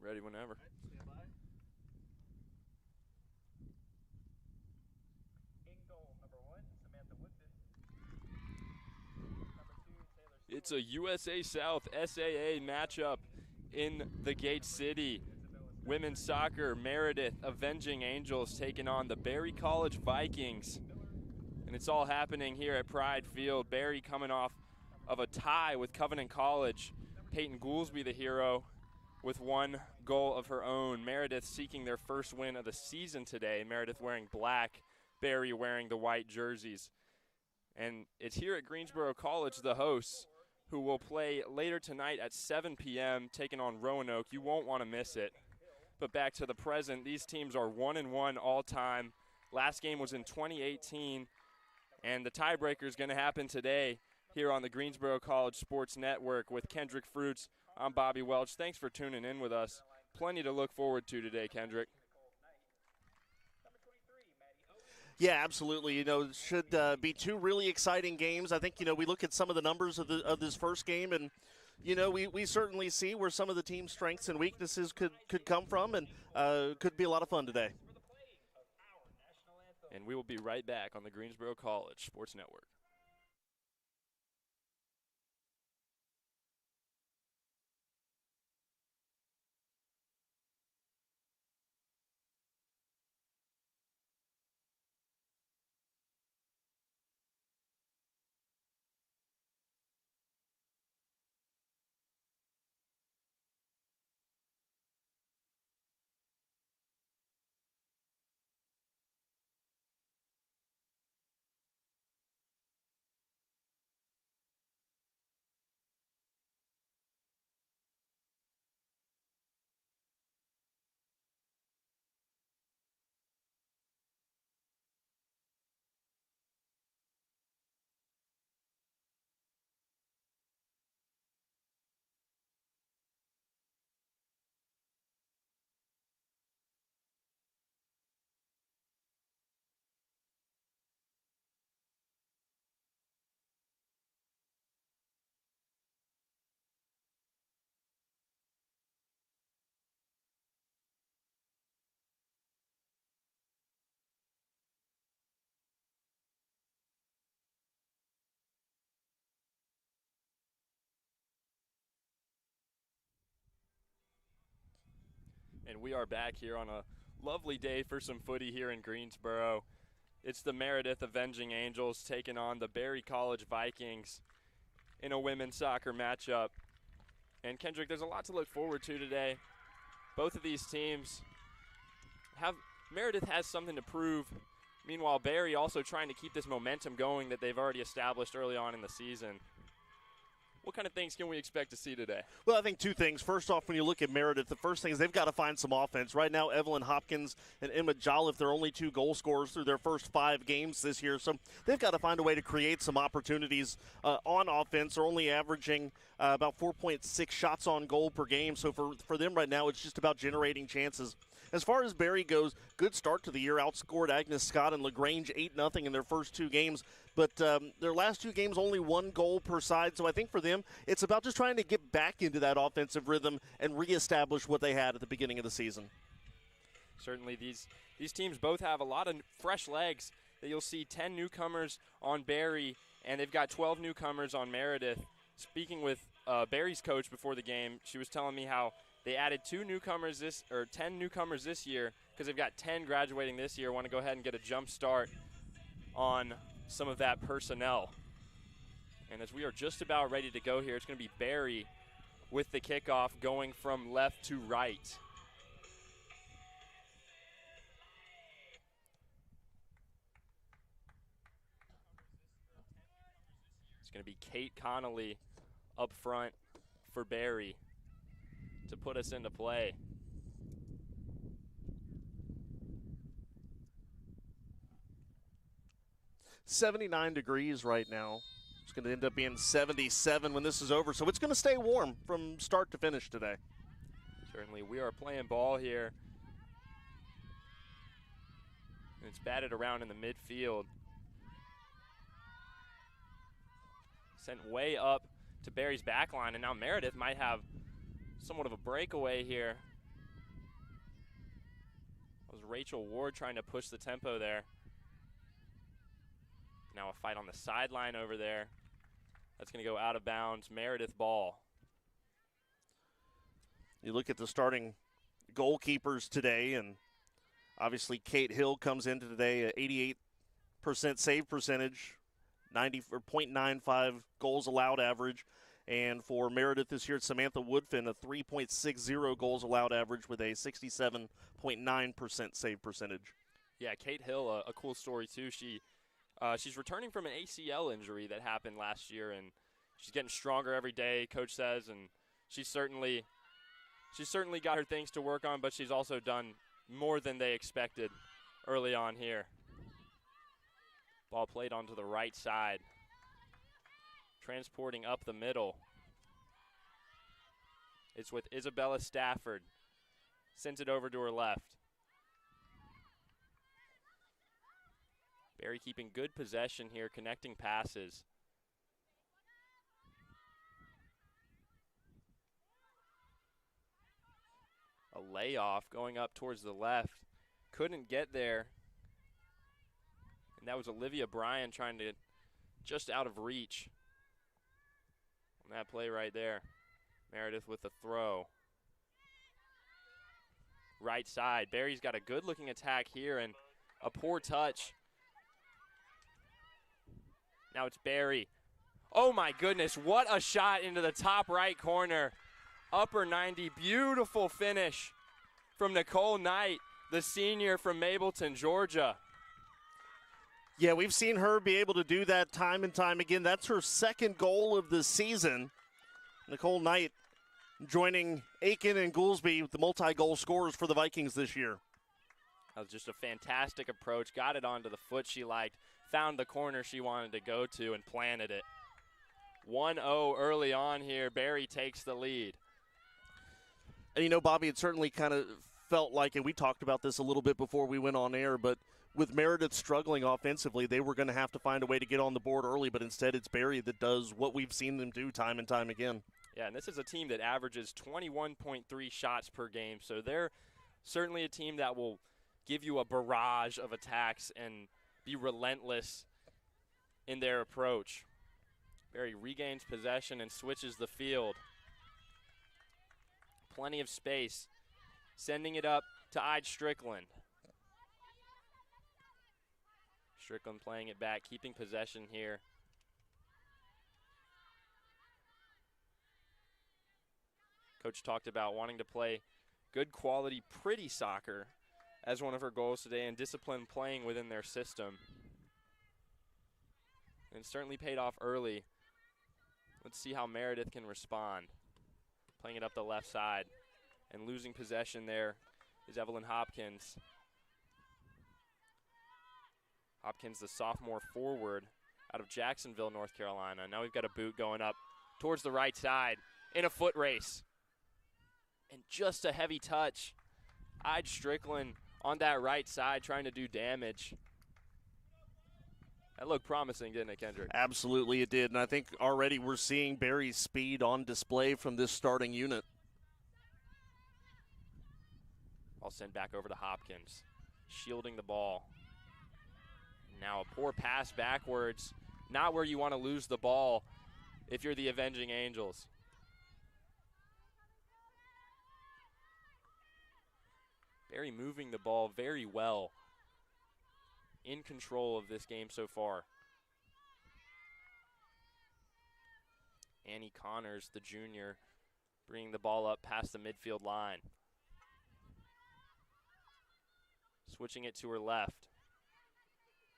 Ready whenever. It's a USA South SAA matchup in the Gate City. Women's soccer, Meredith Avenging Angels taking on the Berry College Vikings. And it's all happening here at Pride Field. Berry coming off of a tie with Covenant College. Peyton Goolsby the hero with one goal of her own. Meredith seeking their first win of the season today. Meredith wearing black, Berry wearing the white jerseys. And it's here at Greensboro College, the hosts, who will play later tonight at 7 p.m. taking on Roanoke. You won't want to miss it. But back to the present, these teams are 1-1 all time. Last game was in 2018, and the tiebreaker is going to happen today here on the Greensboro College Sports Network with Kendrick Fruits. I'm Bobby Welch. Thanks for tuning in with us. Plenty to look forward to today, Kendrick. Yeah, absolutely. It should be two really exciting games. I think, we look at some of the numbers of this first game, and, we certainly see where some of the team's strengths and weaknesses could come from, and could be a lot of fun today. And we will be right back on the Greensboro College Sports Network. And we are back here on a lovely day for some footy here in Greensboro. It's the Meredith Avenging Angels taking on the Berry College Vikings in a women's soccer matchup. And Kendrick, there's a lot to look forward to today. Both of these teams Meredith has something to prove. Meanwhile, Berry also trying to keep this momentum going that they've already established early on in the season. What kind of things can we expect to see today? Well, I think two things. First off, when you look at Meredith, the first thing is they've got to find some offense. Right now, Evelyn Hopkins and Emma Jolliffe, they're only two goal scorers through their first 5 games this year. So they've got to find a way to create some opportunities on offense. They're only averaging about 4.6 shots on goal per game. So for them right now, it's just about generating chances. As far as Berry goes, good start to the year. Outscored Agnes Scott and LaGrange 8-0 in their first 2 games. But their last 2 games, only 1 goal per side. So I think for them, it's about just trying to get back into that offensive rhythm and reestablish what they had at the beginning of the season. Certainly these teams both have a lot of fresh legs. That you'll see 10 newcomers on Berry, and they've got 12 newcomers on Meredith. Speaking with Berry's coach before the game, she was telling me how they added 10 newcomers this year because they've got 10 graduating this year. Want to go ahead and get a jump start on some of that personnel. And as we are just about ready to go here, it's going to be Berry with the kickoff going from left to right. It's going to be Kate Connolly up front for Berry to put us into play. $79 degrees right now. It's going to end up being 77 when this is over, so it's going to stay warm from start to finish today. Certainly, we are playing ball here. And it's batted around in the midfield. Sent way up to Berry's back line, and now Meredith might have somewhat of a breakaway here. Was Rachel Ward trying to push the tempo there. Now a fight on the sideline over there. That's going to go out of bounds. Meredith ball. You look at the starting goalkeepers today, and obviously Kate Hill comes into today at 88% save percentage, 90.95 goals allowed average. And for Meredith this year, it's Samantha Woodfin, a 3.60 goals allowed average with a 67.9% save percentage. Yeah, Kate Hill, a cool story too. She's returning from an ACL injury that happened last year, and she's getting stronger every day, Coach says, and she's certainly got her things to work on, but she's also done more than they expected early on here. Ball played onto the right side. Transporting up the middle. It's with Isabella Stafford. Sends it over to her left. Barry keeping good possession here, connecting passes. A layoff going up towards the left. Couldn't get there. And that was Olivia Bryan trying to just out of reach. On that play right there. Meredith with the throw. Right side. Barry's got a good-looking attack here and a poor touch. Now it's Barry. Oh, my goodness. What a shot into the top right corner. Upper 90. Beautiful finish from Nicole Knight, the senior from Mableton, Georgia. Yeah, we've seen her be able to do that time and time again. That's her second goal of the season. Nicole Knight joining Aiken and Goolsby with the multi-goal scorers for the Vikings this year. That was just a fantastic approach. Got it onto the foot she liked. Found the corner she wanted to go to and planted it. 1-0 early on here. Barry takes the lead. And you know, Bobby, it certainly kind of felt like, and we talked about this a little bit before we went on air, but with Meredith struggling offensively, they were going to have to find a way to get on the board early, but instead it's Barry that does what we've seen them do time and time again. Yeah, and this is a team that averages 21.3 shots per game, so they're certainly a team that will give you a barrage of attacks and be relentless in their approach. Barry regains possession and switches the field. Plenty of space. Sending it up to Ide Strickland. Strickland playing it back, keeping possession here. Coach talked about wanting to play good quality, pretty soccer as one of her goals today, and discipline playing within their system. And it certainly paid off early. Let's see how Meredith can respond. Playing it up the left side and losing possession there is Evelyn Hopkins. Hopkins, the sophomore forward out of Jacksonville, North Carolina. Now we've got a boot going up towards the right side in a foot race. And just a heavy touch. Ide Strickland on that right side trying to do damage. That looked promising, didn't it, Kendrick? Absolutely it did, and I think already we're seeing Barry's speed on display from this starting unit. I'll send back over to Hopkins, shielding the ball. Now a poor pass backwards, not where you want to lose the ball if you're the Avenging Angels. Barry moving the ball very well. In control of this game so far. Annie Connors, the junior, bringing the ball up past the midfield line. Switching it to her left.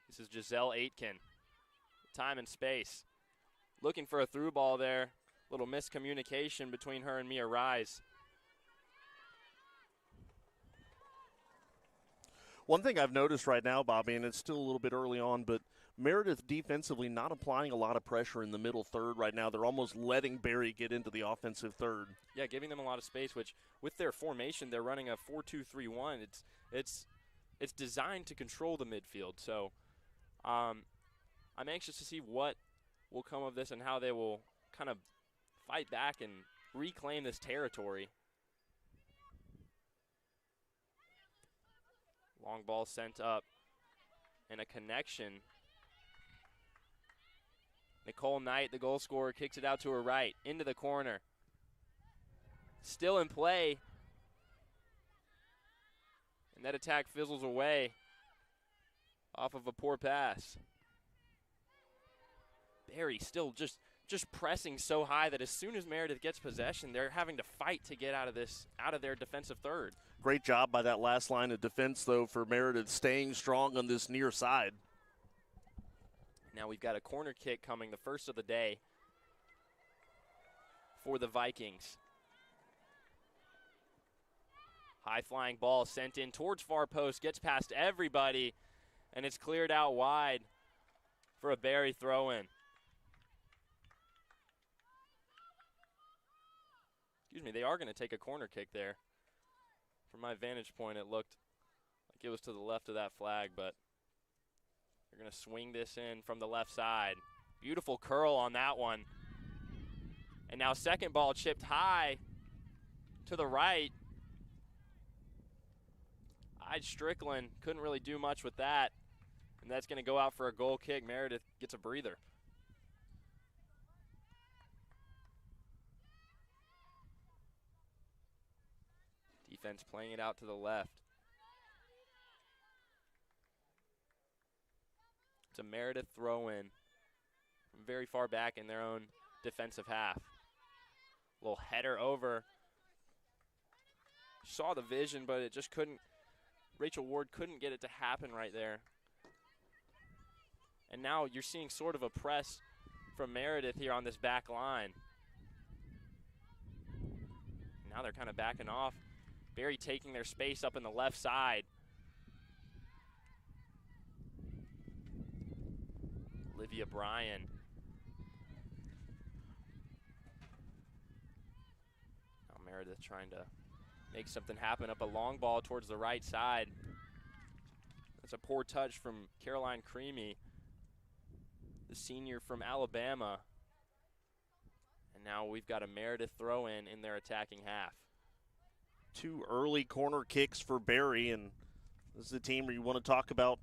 This is Giselle Aitken. Time and space. Looking for a through ball there. Little miscommunication between her and Mia Rise. One thing I've noticed right now, Bobby, and it's still a little bit early on, but Meredith defensively not applying a lot of pressure in the middle third right now. They're almost letting Barry get into the offensive third. Yeah, giving them a lot of space, which with their formation, they're running a 4-2-3-1. It's designed to control the midfield. So I'm anxious to see what will come of this and how they will kind of fight back and reclaim this territory. Long ball sent up, and a connection. Nicole Knight, the goal scorer, kicks it out to her right, into the corner. Still in play. And that attack fizzles away off of a poor pass. Barry still just pressing so high that as soon as Meredith gets possession, they're having to fight to get out of their defensive third. Great job by that last line of defense, though, for Meredith, staying strong on this near side. Now we've got a corner kick coming, the first of the day for the Vikings. High flying ball sent in towards far post, gets past everybody, and it's cleared out wide for a Barry throw-in. Excuse me, they are going to take a corner kick there. From my vantage point, it looked like it was to the left of that flag, but they're going to swing this in from the left side. Beautiful curl on that one. And now second ball chipped high to the right. Strickland couldn't really do much with that, and that's going to go out for a goal kick. Meredith gets a breather. Defense playing it out to the left. It's a Meredith throw-in from very far back in their own defensive half. Little header over. Saw the vision, but it just couldn't. Rachel Ward couldn't get it to happen right there. And now you're seeing sort of a press from Meredith here on this back line. Now they're kind of backing off. Barry taking their space up in the left side. Olivia Bryan. Now Meredith trying to make something happen up a long ball towards the right side. That's a poor touch from Caroline Creamy, the senior from Alabama. And now we've got a Meredith throw-in in their attacking half. 2 early corner kicks for Barry, and this is a team where you want to talk about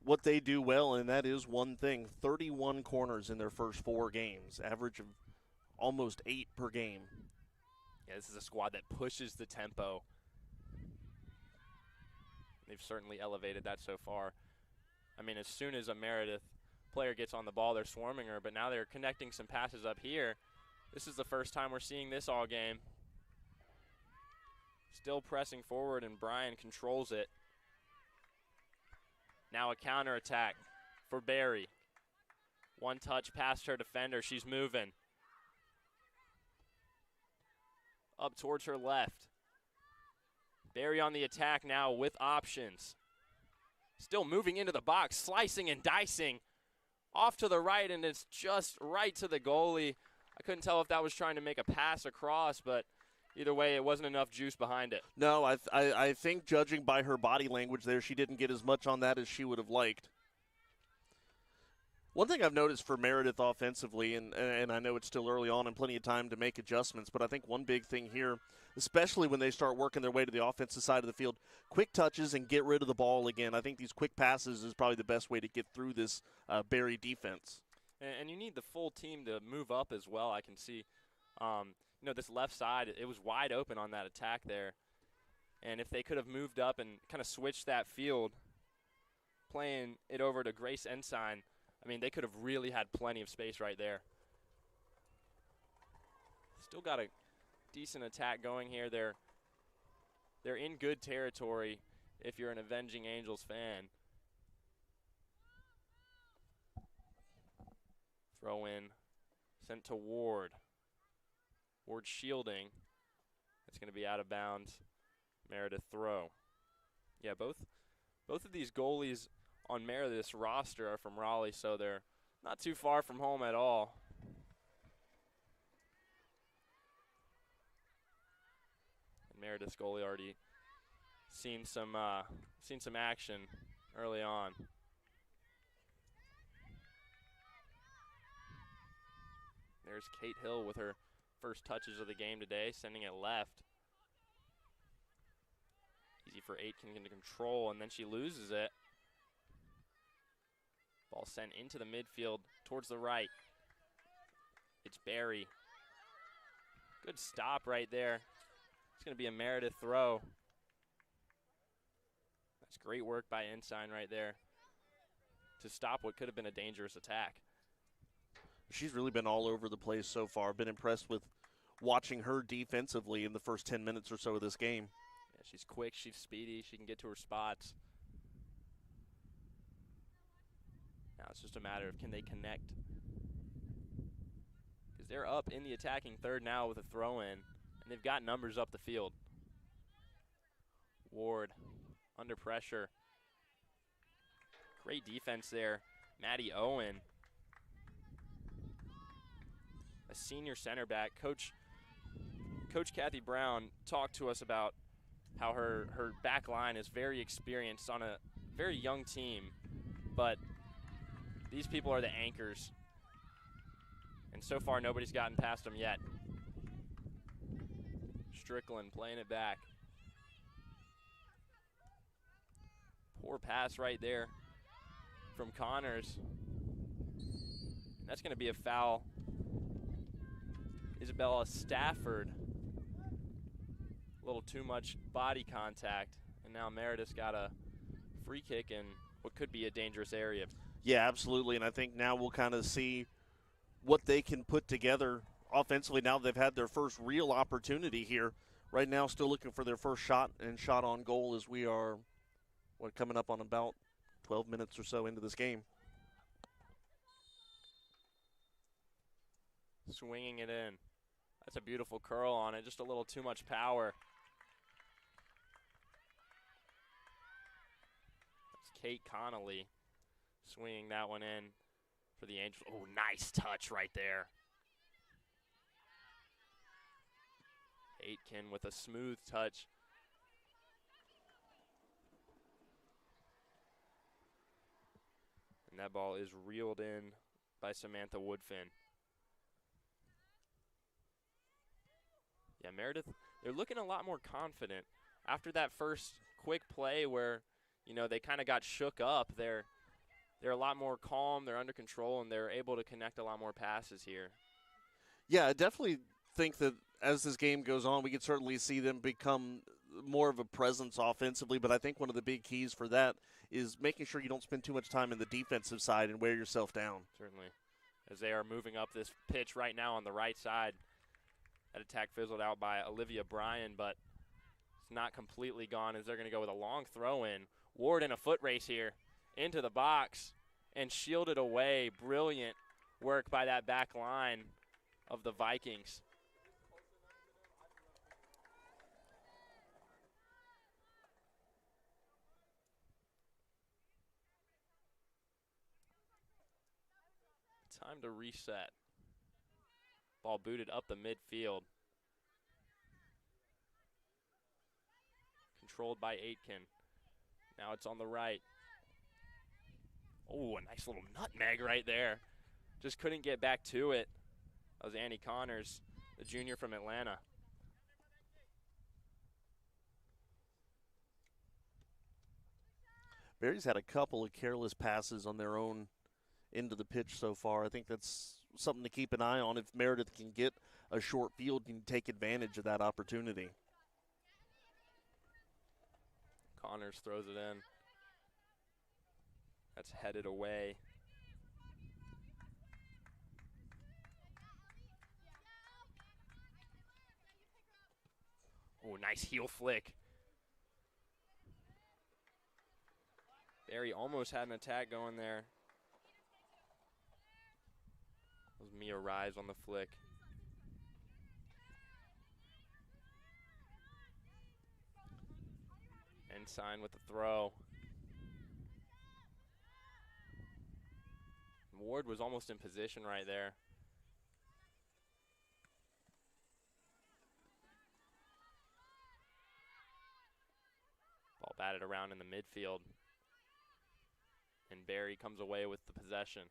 what they do well, and that is one thing. 31 corners in their first 4 games, average of almost 8 per game. Yeah, this is a squad that pushes the tempo. They've certainly elevated that so far. I mean, as soon as a Meredith player gets on the ball, they're swarming her, but now they're connecting some passes up here. This is the first time we're seeing this all game. Still pressing forward, and Bryan controls it. Now a counterattack for Barry. One touch past her defender. She's moving. Up towards her left. Barry on the attack now with options. Still moving into the box, slicing and dicing. Off to the right, and it's just right to the goalie. I couldn't tell if that was trying to make a pass across, but either way, it wasn't enough juice behind it. No, I think judging by her body language there, she didn't get as much on that as she would have liked. One thing I've noticed for Meredith offensively, and I know it's still early on and plenty of time to make adjustments, but I think one big thing here, especially when they start working their way to the offensive side of the field, quick touches and get rid of the ball again. I think these quick passes is probably the best way to get through this Barry defense. And you need the full team to move up as well. I can see, this left side, it was wide open on that attack there. And if they could have moved up and kind of switched that field, playing it over to Grace Ensign, I mean, they could have really had plenty of space right there. Still got a decent attack going here. They're in good territory if you're an Avenging Angels fan. Throw in, sent to Ward. Ward shielding. It's going to be out of bounds. Meredith throw. Yeah, both of these goalies on Meredith's roster are from Raleigh, so they're not too far from home at all. And Meredith's goalie already seen some action early on. There's Kate Hill with her first touches of the game today, sending it left. Easy for Aitken to control, and then she loses it. Ball sent into the midfield towards the right. It's Barry. Good stop right there. It's going to be a Meredith throw. That's great work by Ensign right there to stop what could have been a dangerous attack. She's really been all over the place so far. Been impressed with watching her defensively in the first 10 minutes or so of this game. Yeah, she's quick, she's speedy, she can get to her spots. Now it's just a matter of can they connect. Because they're up in the attacking third now with a throw-in, and they've got numbers up the field. Ward under pressure. Great defense there. Maddie Owen, a senior center back. Coach Kathy Brown talked to us about how her back line is very experienced on a very young team, but these people are the anchors. And so far, nobody's gotten past them yet. Strickland playing it back. Poor pass right there from Connors. And that's going to be a foul. Isabella Stafford. A little too much body contact. And now Meredith's got a free kick in what could be a dangerous area. Yeah, absolutely. And I think now we'll kind of see what they can put together offensively now they've had their first real opportunity here. Right now, still looking for their first shot and shot on goal as we are, coming up on about 12 minutes or so into this game. Swinging it in. That's a beautiful curl on it, just a little too much power. That's Kate Connolly swinging that one in for the Angels. Oh, nice touch right there. Aitken with a smooth touch. And that ball is reeled in by Samantha Woodfin. Yeah, Meredith, they're looking a lot more confident. After that first quick play where, they kind of got shook up, they're a lot more calm, they're under control, and they're able to connect a lot more passes here. Yeah, I definitely think that as this game goes on, we can certainly see them become more of a presence offensively, but I think one of the big keys for that is making sure you don't spend too much time in the defensive side and wear yourself down. Certainly. As they are moving up this pitch right now on the right side. That attack fizzled out by Olivia Bryan, but it's not completely gone as they're going to go with a long throw-in. Ward in a foot race here into the box and shielded away. Brilliant work by that back line of the Vikings. Time to reset. Ball booted up the midfield. Controlled by Aitken. Now it's on the right. Oh, a nice little nutmeg right there. Just couldn't get back to it. That was Annie Connors, the junior from Atlanta. Barry's had a couple of careless passes on their own end of the pitch so far. I think that's something to keep an eye on. If Meredith can get a short field and take advantage of that opportunity. Connors throws it in. That's headed away. Oh, nice heel flick. Barry almost had an attack going there. That was Mia Rise on the flick. Ensign with the throw. Ward was almost in position right there. Ball batted around in the midfield. And Barry comes away with the possession.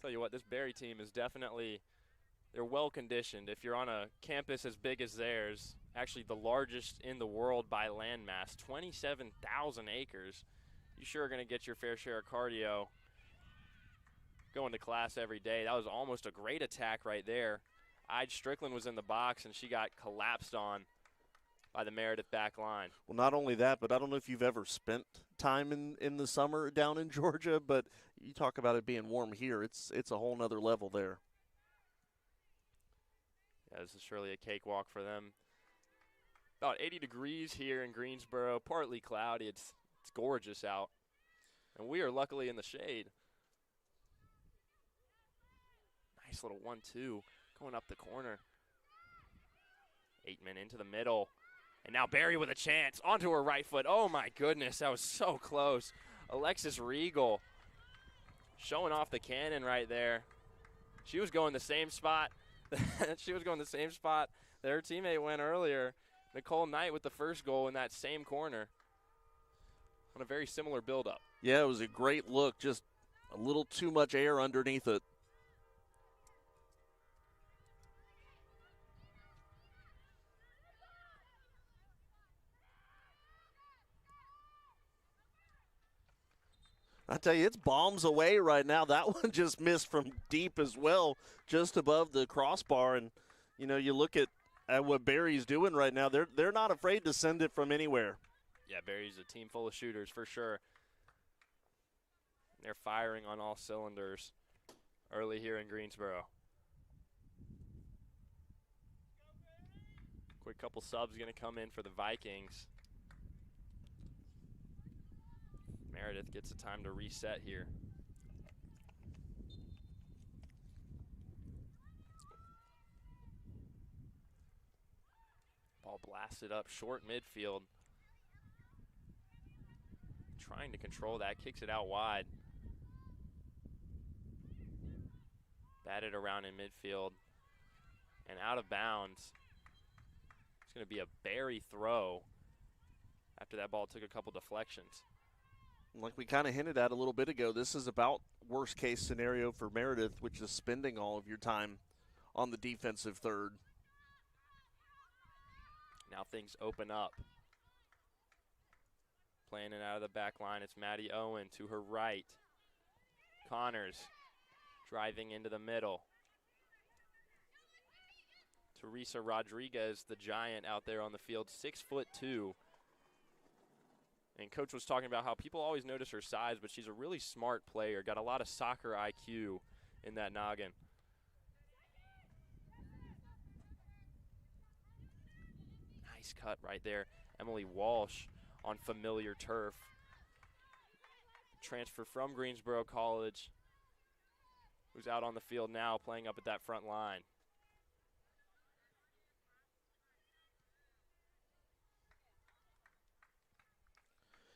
Tell you what, this Barry team is definitely, they're well conditioned. If you're on a campus as big as theirs, actually the largest in the world by land mass, 27,000 acres, you sure are going to get your fair share of cardio going to class every day. That was almost a great attack right there. Ide Strickland was in the box, and she got collapsed on by the Meredith back line. Well, not only that, but I don't know if you've ever spent time in the summer down in Georgia, but you talk about it being warm here. It's a whole nother level there. Yeah, this is surely a cakewalk for them. About 80 degrees here in Greensboro, partly cloudy. It's gorgeous out, and we are luckily in the shade. Nice little 1-2 going up the corner. 8-man into the middle. And now Barry with a chance onto her right foot. Oh, my goodness, that was so close. Alexis Regal showing off the cannon right there. She was going the same spot. She was going the same spot that her teammate went earlier. Nicole Knight with the first goal in that same corner on a very similar build-up. Yeah, it was a great look, just a little too much air underneath it. I tell you, it's bombs away right now. That one just missed from deep as well, just above the crossbar. And, you know, you look at what Barry's doing right now. They're not afraid to send it from anywhere. Yeah, Barry's a team full of shooters for sure. They're firing on all cylinders early here in Greensboro. Quick couple subs going to come in for the Vikings. Meredith gets the time to reset here. Ball blasted up short midfield. Trying to control that, kicks it out wide. Batted around in midfield and out of bounds. It's going to be a Barry throw after that ball took a couple deflections. Like we kind of hinted at a little bit ago, this is about worst case scenario for Meredith, which is spending all of your time on the defensive third. Now things open up. Playing it out of the back line, it's Maddie Owen to her right. Connors driving into the middle. Teresa Rodriguez, the giant out there on the field, 6'2". And Coach was talking about how people always notice her size, but she's a really smart player, got a lot of soccer IQ in that noggin. Nice cut right there. Emily Walsh on familiar turf. Transfer from Greensboro College, who's out on the field now playing up at that front line.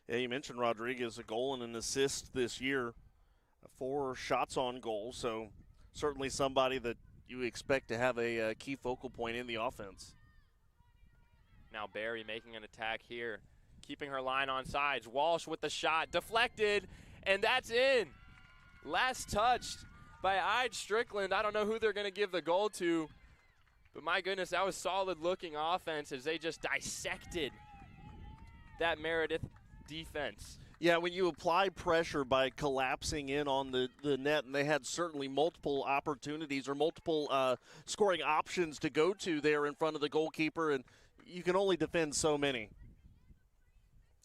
Yeah, you mentioned Rodriguez, a goal and an assist this year, 4 shots on goal, so certainly somebody that you expect to have a key focal point in the offense. Now Barry making an attack here, keeping her line on sides. Walsh with the shot, deflected, and that's in. Last touched by Ide Strickland. I don't know who they're going to give the goal to, but my goodness, that was solid-looking offense as they just dissected that Meredith defense. Yeah, when you apply pressure by collapsing in on the net, and they had certainly multiple opportunities or multiple scoring options to go to there in front of the goalkeeper, and you can only defend so many.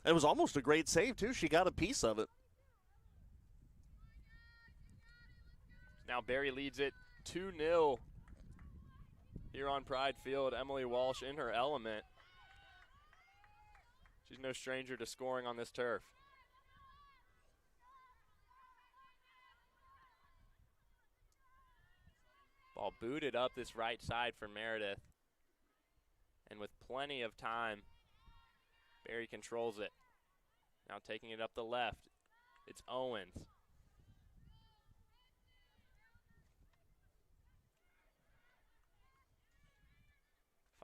It was almost a great save, too. She got a piece of it. Now Barry leads it 2-0 here on Pride Field. Emily Walsh in her element. She's no stranger to scoring on this turf. Ball booted up this right side for Meredith. And with plenty of time, Barry controls it. Now taking it up the left, it's Owens.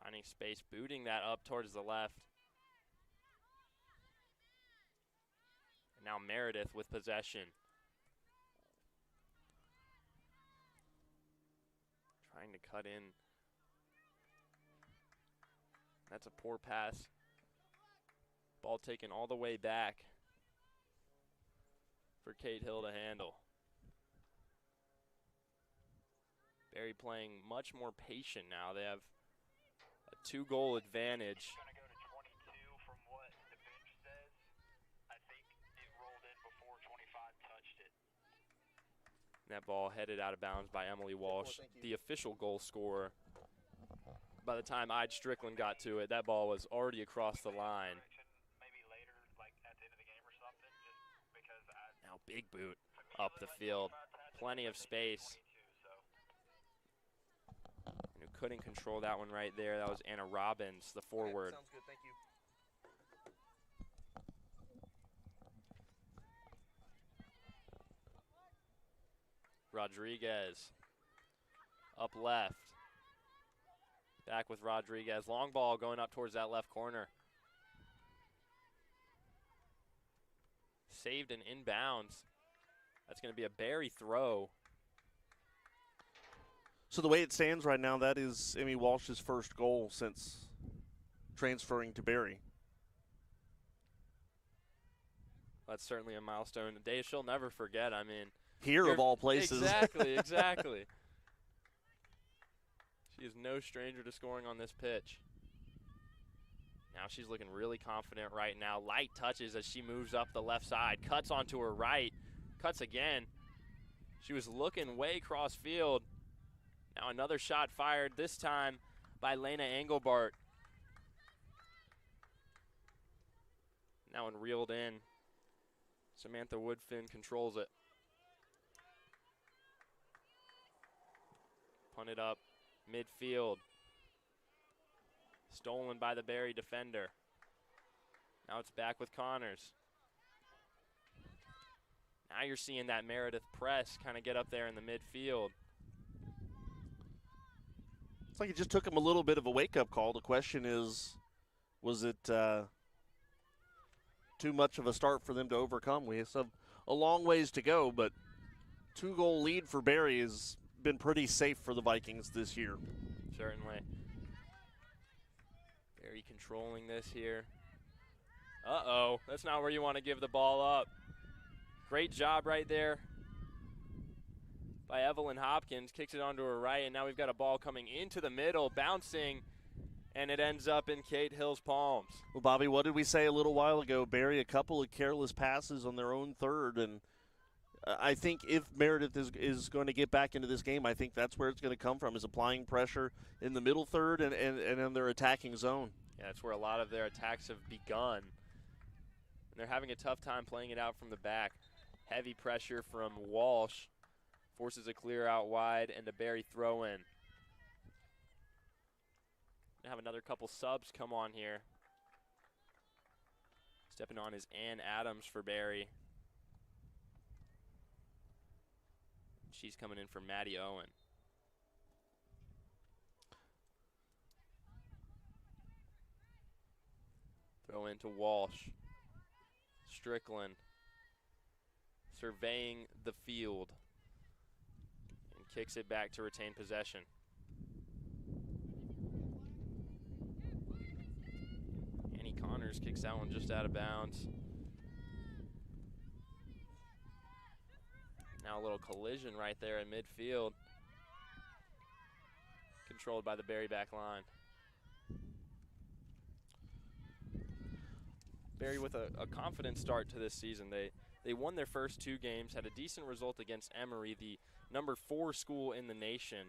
Finding space, booting that up towards the left. And now Meredith with possession. trying to cut in. That's a poor pass. Ball taken all the way back for Kate Hill to handle. Berry playing much more patient now. They have a 2-goal advantage. Gonna go to 22 from what the bench says. I think it rolled in before 25 touched it. That ball headed out of bounds by Emily Walsh, the official goal scorer. By the time Ide Strickland got to it, that ball was already across the line. Maybe later, like at the end of the game or something, just because Now big boot up the field. Plenty of space. And who couldn't control that one right there. That was Anna Robbins, the forward. Sounds good, thank you. Rodriguez up left. Back with Rodriguez. Long ball going up towards that left corner. Saved and inbounds. That's going to be a Berry throw. So the way it stands right now, that is Emmy Walsh's first goal since transferring to Berry. That's certainly a milestone. A day she'll never forget. I mean, Here of all places. Exactly, exactly. She is no stranger to scoring on this pitch. Now she's looking really confident right now. Light touches as she moves up the left side. Cuts onto her right. Cuts again. She was looking way cross field. Now another shot fired, this time by Lena Engelbart. Now and reeled in. Samantha Woodfin controls it. Punted up midfield. Stolen by the Berry defender. Now it's back with Connors. Now you're seeing that Meredith press kind of get up there in the midfield. It's like it just took him a little bit of a wake-up call. The question is, was it too much of a start for them to overcome? We have a long ways to go, but 2-goal lead for Berry has been pretty safe for the Vikings this year. Certainly. Berry controlling this here. Uh-oh, that's not where you want to give the ball up. Great job right there by Evelyn Hopkins. Kicks it onto her right, and now we've got a ball coming into the middle, bouncing, and it ends up in Kate Hill's palms. Well, Bobby, what did we say a little while ago? Berry, a couple of careless passes on their own third, and I think if Meredith is going to get back into this game, I think that's where it's going to come from, is applying pressure in the middle third and in their attacking zone. Yeah, that's where a lot of their attacks have begun. And they're having a tough time playing it out from the back. Heavy pressure from Walsh. Forces a clear out wide and a Berry throw in. Have another couple subs come on here. Stepping on is Ann Adams for Berry. She's coming in for Maddie Owen. Throw into Walsh. Strickland surveying the field and kicks it back to retain possession. Annie Connors kicks that one just out of bounds. Now a little collision right there in midfield. Controlled by the Berry back line. Berry with a confident start to this season. They won their first 2 games, had a decent result against Emory, the number 4 school in the nation.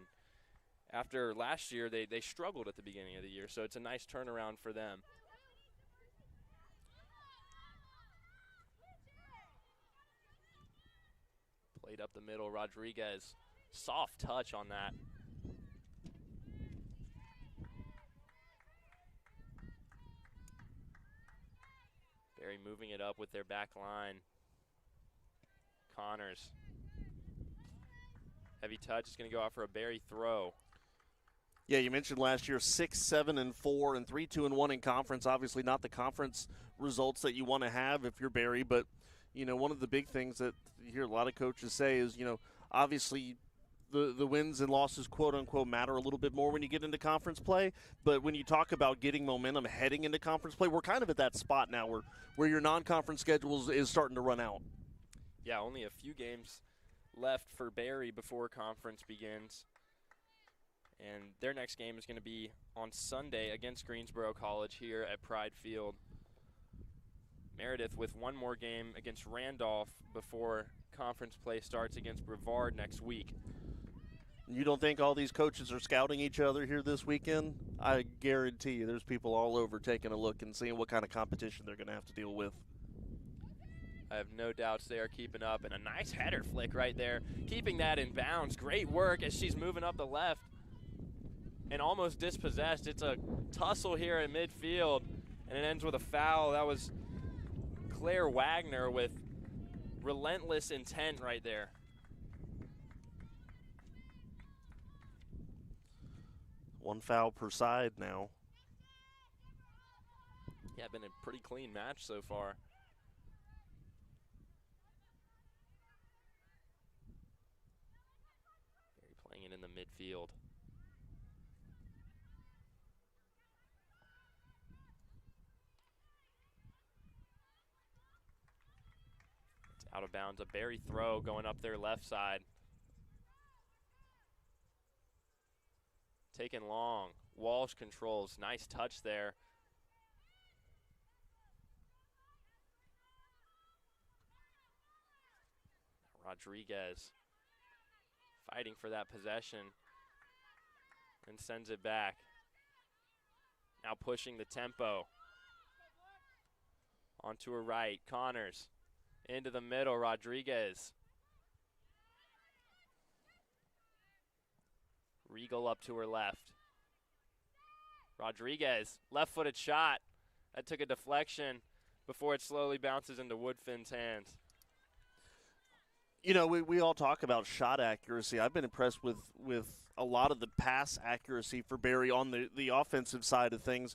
After last year, they struggled at the beginning of the year, so it's a nice turnaround for them. Played up the middle, Rodriguez. Soft touch on that. Berry moving it up with their back line. Connors. Heavy touch is going to go out for a Berry throw. Yeah, you mentioned last year 6-7-4 and 3-2-1 in conference. Obviously not the conference results that you want to have if you're Berry, but you know, one of the big things that you hear a lot of coaches say is, you know, obviously the wins and losses, quote unquote, matter a little bit more when you get into conference play. But when you talk about getting momentum heading into conference play, we're kind of at that spot now where your non-conference schedule is starting to run out. Yeah, only a few games left for Barry before conference begins. And their next game is going to be on Sunday against Greensboro College here at Pride Field. Meredith with one more game against Randolph before conference play starts against Brevard next week. You don't think all these coaches are scouting each other here this weekend? I guarantee you there's people all over taking a look and seeing what kind of competition they're going to have to deal with. I have no doubts they are keeping up, and a nice header flick right there, keeping that in bounds. Great work as she's moving up the left and almost dispossessed. It's a tussle here at midfield, and it ends with a foul. That was Claire Wagner with relentless intent right there. One foul per side now. Yeah, been a pretty clean match so far. Barry playing it in the midfield. It's out of bounds. A Barry throw going up their left side. Taken long. Walsh controls. Nice touch there. Rodriguez fighting for that possession and sends it back. Now pushing the tempo. Onto her right. Connors into the middle. Rodriguez. Regal up to her left. Rodriguez, left-footed shot. That took a deflection before it slowly bounces into Woodfin's hands. You know, we all talk about shot accuracy. I've been impressed with a lot of the pass accuracy for Barry on the offensive side of things.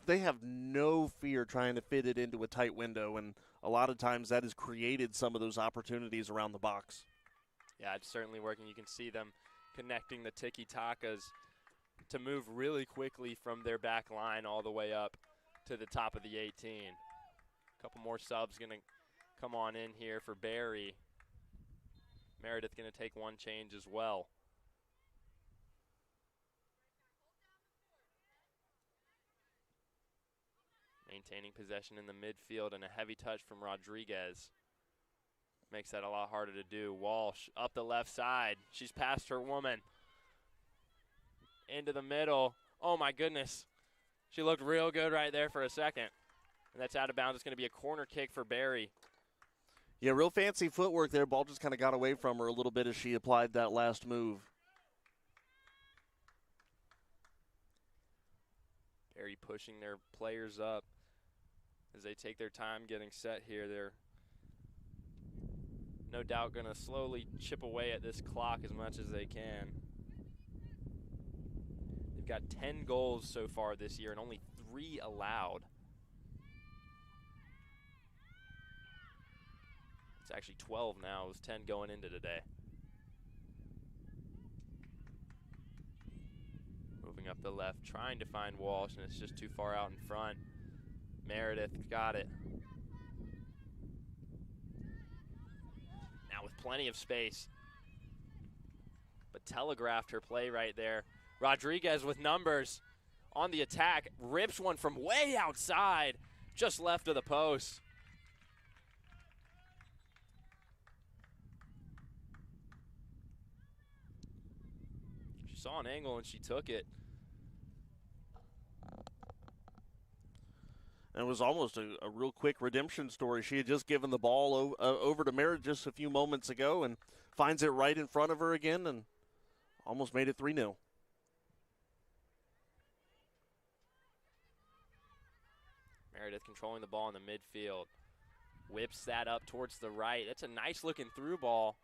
They have no fear trying to fit it into a tight window, and a lot of times that has created some of those opportunities around the box. Yeah, it's certainly working. You can see them connecting the tiki-takas to move really quickly from their back line all the way up to the top of the 18. A couple more subs going to come on in here for Barry. Meredith going to take one change as well. Maintaining possession in the midfield and a heavy touch from Rodriguez. Makes that a lot harder to do. Walsh up the left side. She's past her woman. Into the middle. Oh, my goodness. She looked real good right there for a second. And that's out of bounds. It's going to be a corner kick for Barry. Yeah, real fancy footwork there. Ball just kind of got away from her a little bit as she applied that last move. Barry pushing their players up as they take their time getting set here. They're no doubt going to slowly chip away at this clock as much as they can. They've got 10 goals so far this year and only 3 allowed. It's actually 12 now. It was 10 going into today. Moving up the left, trying to find Walsh, and it's just too far out in front. Meredith got it. Now with plenty of space, but telegraphed her play right there. Rodriguez with numbers on the attack, rips one from way outside, just left of the post. She saw an angle and she took it. And it was almost a real quick redemption story. She had just given the ball over to Meredith just a few moments ago and finds it right in front of her again and almost made it 3-0. Meredith controlling the ball in the midfield. Whips that up towards the right. That's a nice looking through ball.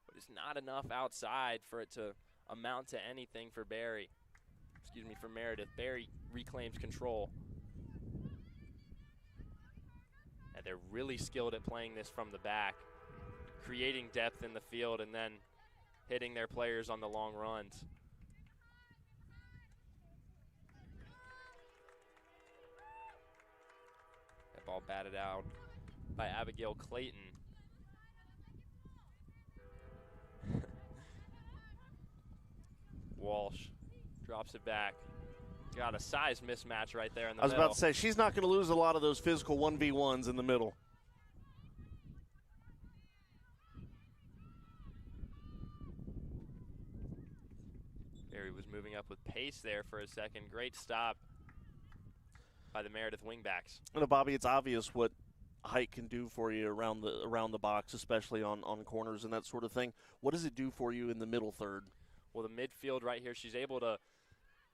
But it's not enough outside for it to amount to anything for Barry. Excuse me, for Meredith. Barry reclaims control. And they're really skilled at playing this from the back. creating depth in the field and then hitting their players on the long runs. That ball batted out by Abigail Clayton. Walsh drops it back. Got a size mismatch right there in the middle. I was about to say, she's not going to lose a lot of those physical 1v1s in the middle. Barry was moving up with pace there for a second. Great stop by the Meredith wingbacks. And Bobby, it's obvious what height can do for you around the box, especially on corners and that sort of thing. What does it do for you in the middle third? Well, the midfield right here, she's able to,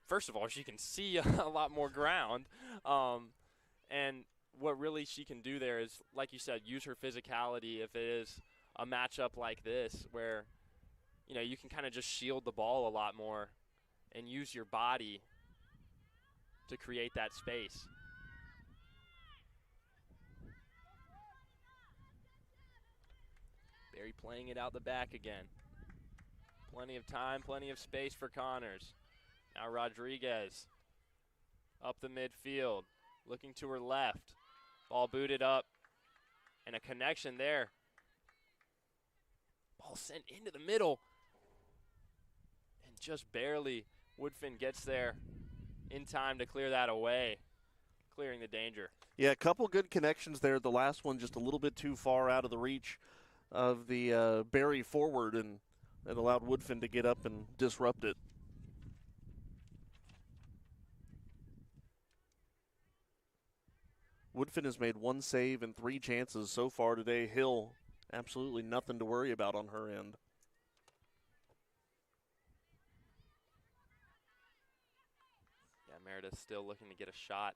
first of all, she can see a lot more ground. And what really she can do there is, like you said, use her physicality if it is a matchup like this where, you know, you can kind of just shield the ball a lot more and use your body to create that space. Barry playing it out the back again. Plenty of time, plenty of space for Connors. Now Rodriguez up the midfield, looking to her left. Ball booted up, and a connection there. Ball sent into the middle, and just barely Woodfin gets there in time to clear that away, clearing the danger. Yeah, a couple good connections there. The last one just a little bit too far out of the reach of the Barry forward, and it allowed Woodfin to get up and disrupt it. Woodfin has made 1 save and 3 chances so far today. Hill, absolutely nothing to worry about on her end. Yeah, Meredith still looking to get a shot.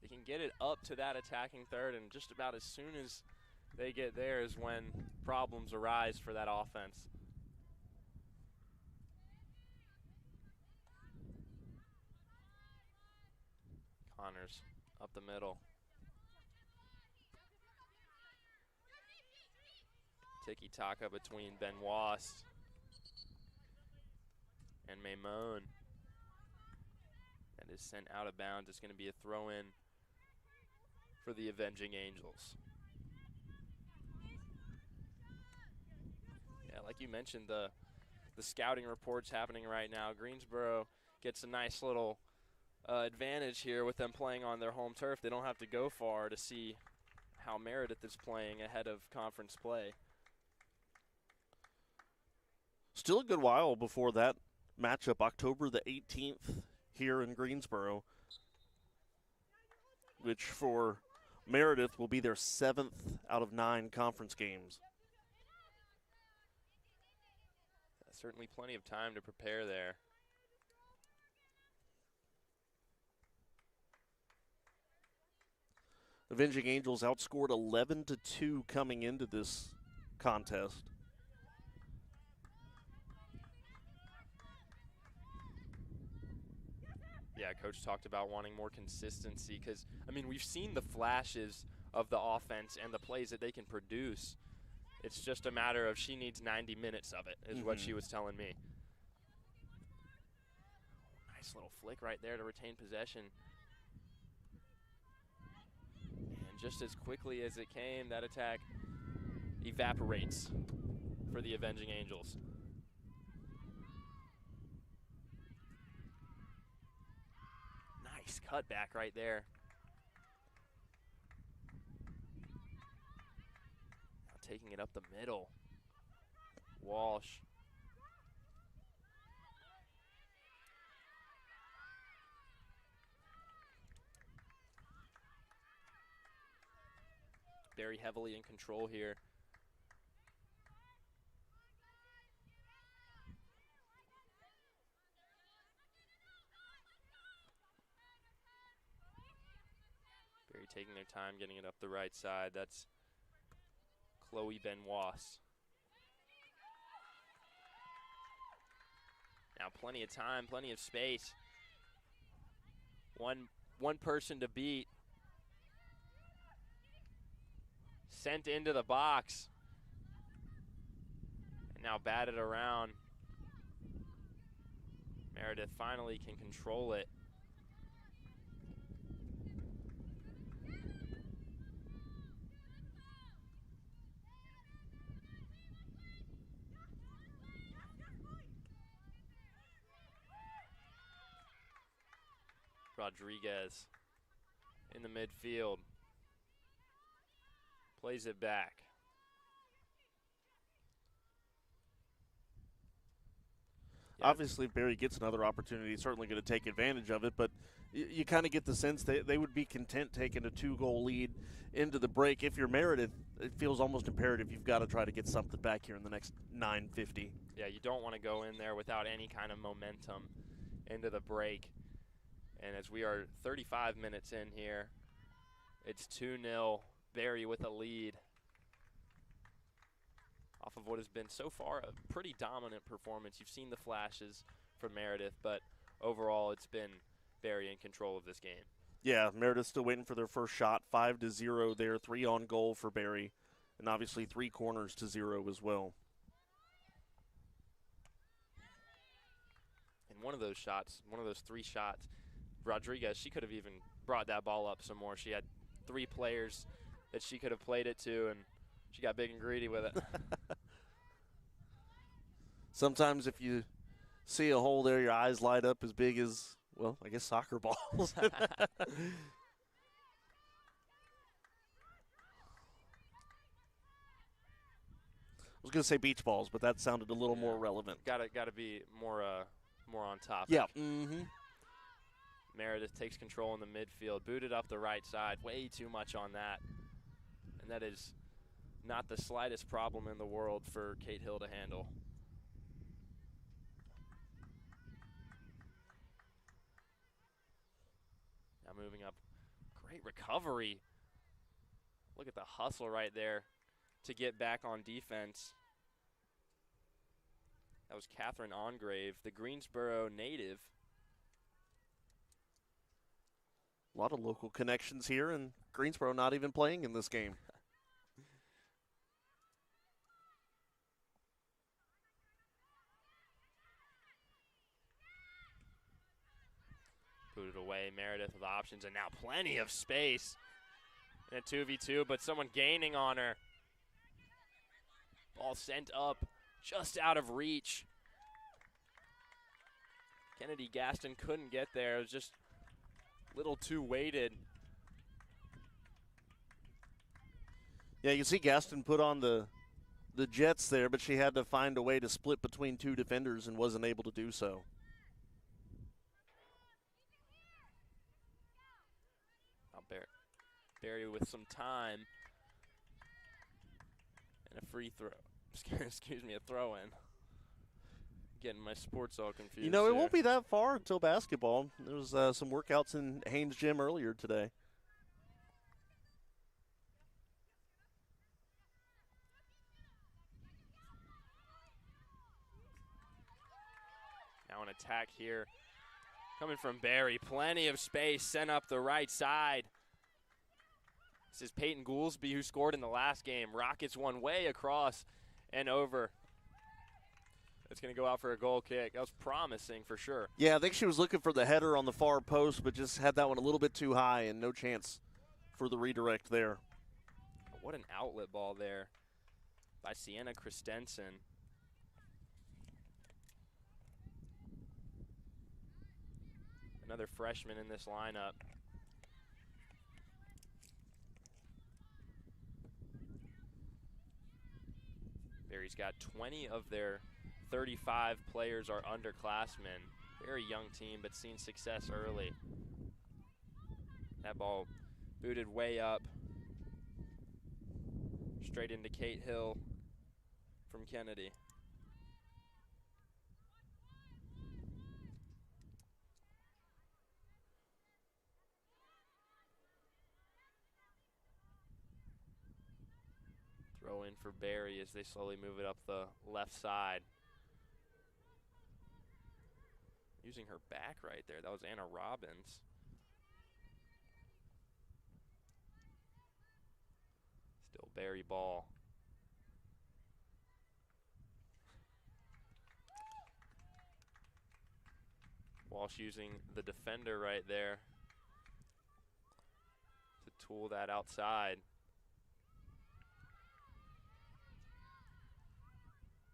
They can get it up to that attacking third, and just about as soon as they get there is when problems arise for that offense. Connors up the middle. Tiki-taka between Benoit and Maimone. That is sent out of bounds. It's going to be a throw-in for the Avenging Angels. Yeah, like you mentioned, the scouting reports happening right now. Greensboro gets a nice little advantage here with them playing on their home turf. They don't have to go far to see how Meredith is playing ahead of conference play. Still a good while before that matchup, October the 18th here in Greensboro, which for Meredith will be their 7th out of 9 conference games. Certainly plenty of time to prepare there. Avenging Angels outscored 11-2 coming into this contest. Yeah, Coach talked about wanting more consistency because, I mean, we've seen the flashes of the offense and the plays that they can produce. It's just a matter of she needs 90 minutes of it, is what she was telling me. Nice little flick right there to retain possession. And just as quickly as it came, that attack evaporates for the Avenging Angels. Nice cutback right there. Now taking it up the middle. Walsh. Very heavily in control here. Barry taking their time getting it up the right side. That's Chloe Benoit. Now plenty of time, plenty of space. One person to beat sent into the box. And now batted around. Meredith finally can control it. Rodriguez in the midfield. Plays it back. Yeah. Obviously, if Barry gets another opportunity, he's certainly going to take advantage of it, but you kind of get the sense that they would be content taking a 2-goal lead into the break. If you're Meredith, it feels almost imperative you've got to try to get something back here in the next 9:50. Yeah, you don't want to go in there without any kind of momentum into the break. And as we are 35 minutes in here, it's 2-0, Barry with a lead. Off of what has been so far a pretty dominant performance. You've seen the flashes from Meredith, but overall it's been Barry in control of this game. Yeah, Meredith still waiting for their first shot. 5-0 there, 3 on goal for Barry, and obviously 3 corners to 0 as well. And one of those shots, one of those 3 shots, Rodriguez, she could have even brought that ball up some more. She had 3 players that she could have played it to, and she got big and greedy with it. Sometimes if you see a hole there, your eyes light up as big as, well, I guess soccer balls. I was going to say beach balls, but that sounded a little more relevant. Got to be more on topic. Yeah. Mm-hmm. Meredith takes control in the midfield, booted up the right side. Way too much on that. And that is not the slightest problem in the world for Kate Hill to handle. Now moving up. Great recovery. Look at the hustle right there to get back on defense. That was Catherine Ongrave, the Greensboro native. A lot of local connections here, and Greensboro not even playing in this game. Put it away, Meredith with options, and now plenty of space. In a 2v2, but someone gaining on her. Ball sent up, just out of reach. Kennedy Gaston couldn't get there. It was just a little too weighted. Yeah, you see Gaston put on the jets there, but she had to find a way to split between 2 defenders and wasn't able to do so. Barry with some time. And a free throw. Excuse me, a throw-in. Getting my sports all confused. You know, it won't be that far until basketball. There was some workouts in Haynes Gym earlier today. Now an attack here. Coming from Barry. Plenty of space. Sent up the right side. This is Peyton Goolsby, who scored in the last game. Rockets one way across and over. It's going to go out for a goal kick. That was promising for sure. Yeah, I think she was looking for the header on the far post, but just had that one a little bit too high and no chance for the redirect there. What an outlet ball there by Sienna Christensen. Another freshman in this lineup. Barry's got 20 of their 35 players are underclassmen. Very young team, but seen success early. That ball booted way up. Straight into Kate Hill from Kennedy. Throw in for Barry as they slowly move it up the left side. Using her back right there. That was Anna Robbins. Still Barry ball. Walsh using the defender right there to tool that outside.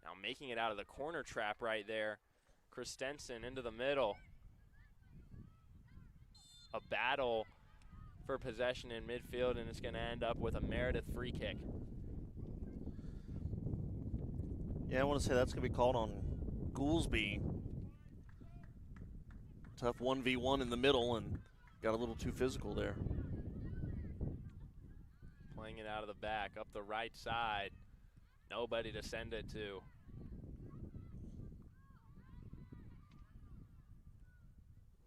Now making it out of the corner trap right there. Christensen into the middle. A battle for possession in midfield, and it's going to end up with a Meredith free kick. Yeah, I want to say that's going to be called on Goolsby. Tough 1v1 in the middle and got a little too physical there. Playing it out of the back, up the right side. Nobody to send it to.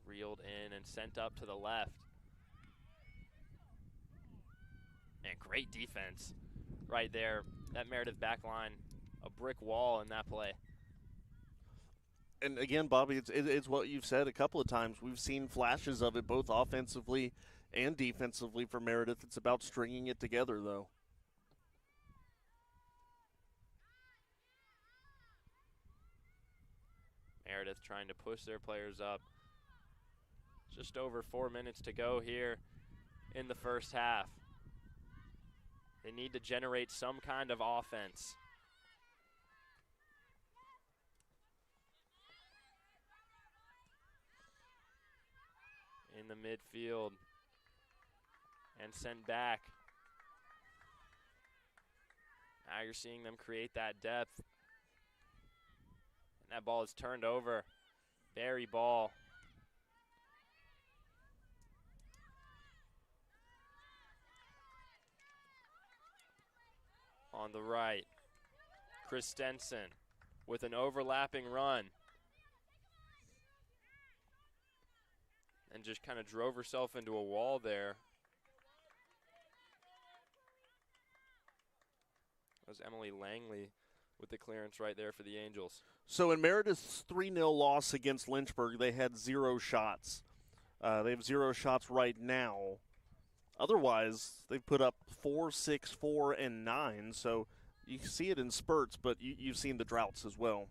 Reeled in and sent up to the left. And great defense right there. That Meredith back line, a brick wall in that play. And again, Bobby, it's what you've said a couple of times. We've seen flashes of it both offensively and defensively for Meredith. It's about stringing it together, though. Meredith trying to push their players up. Just over 4 minutes to go here in the first half. They need to generate some kind of offense. In the midfield and sent back. Now you're seeing them create that depth. And that ball is turned over. Barry ball. On the right, Christensen with an overlapping run. And just kind of drove herself into a wall there. That was Emily Langley with the clearance right there for the Angels. So in Meredith's 3-0 loss against Lynchburg, they had 0 shots. They have 0 shots right now. Otherwise, they've put up 4, 6, 4, and 9. So you see it in spurts, but you've seen the droughts as well.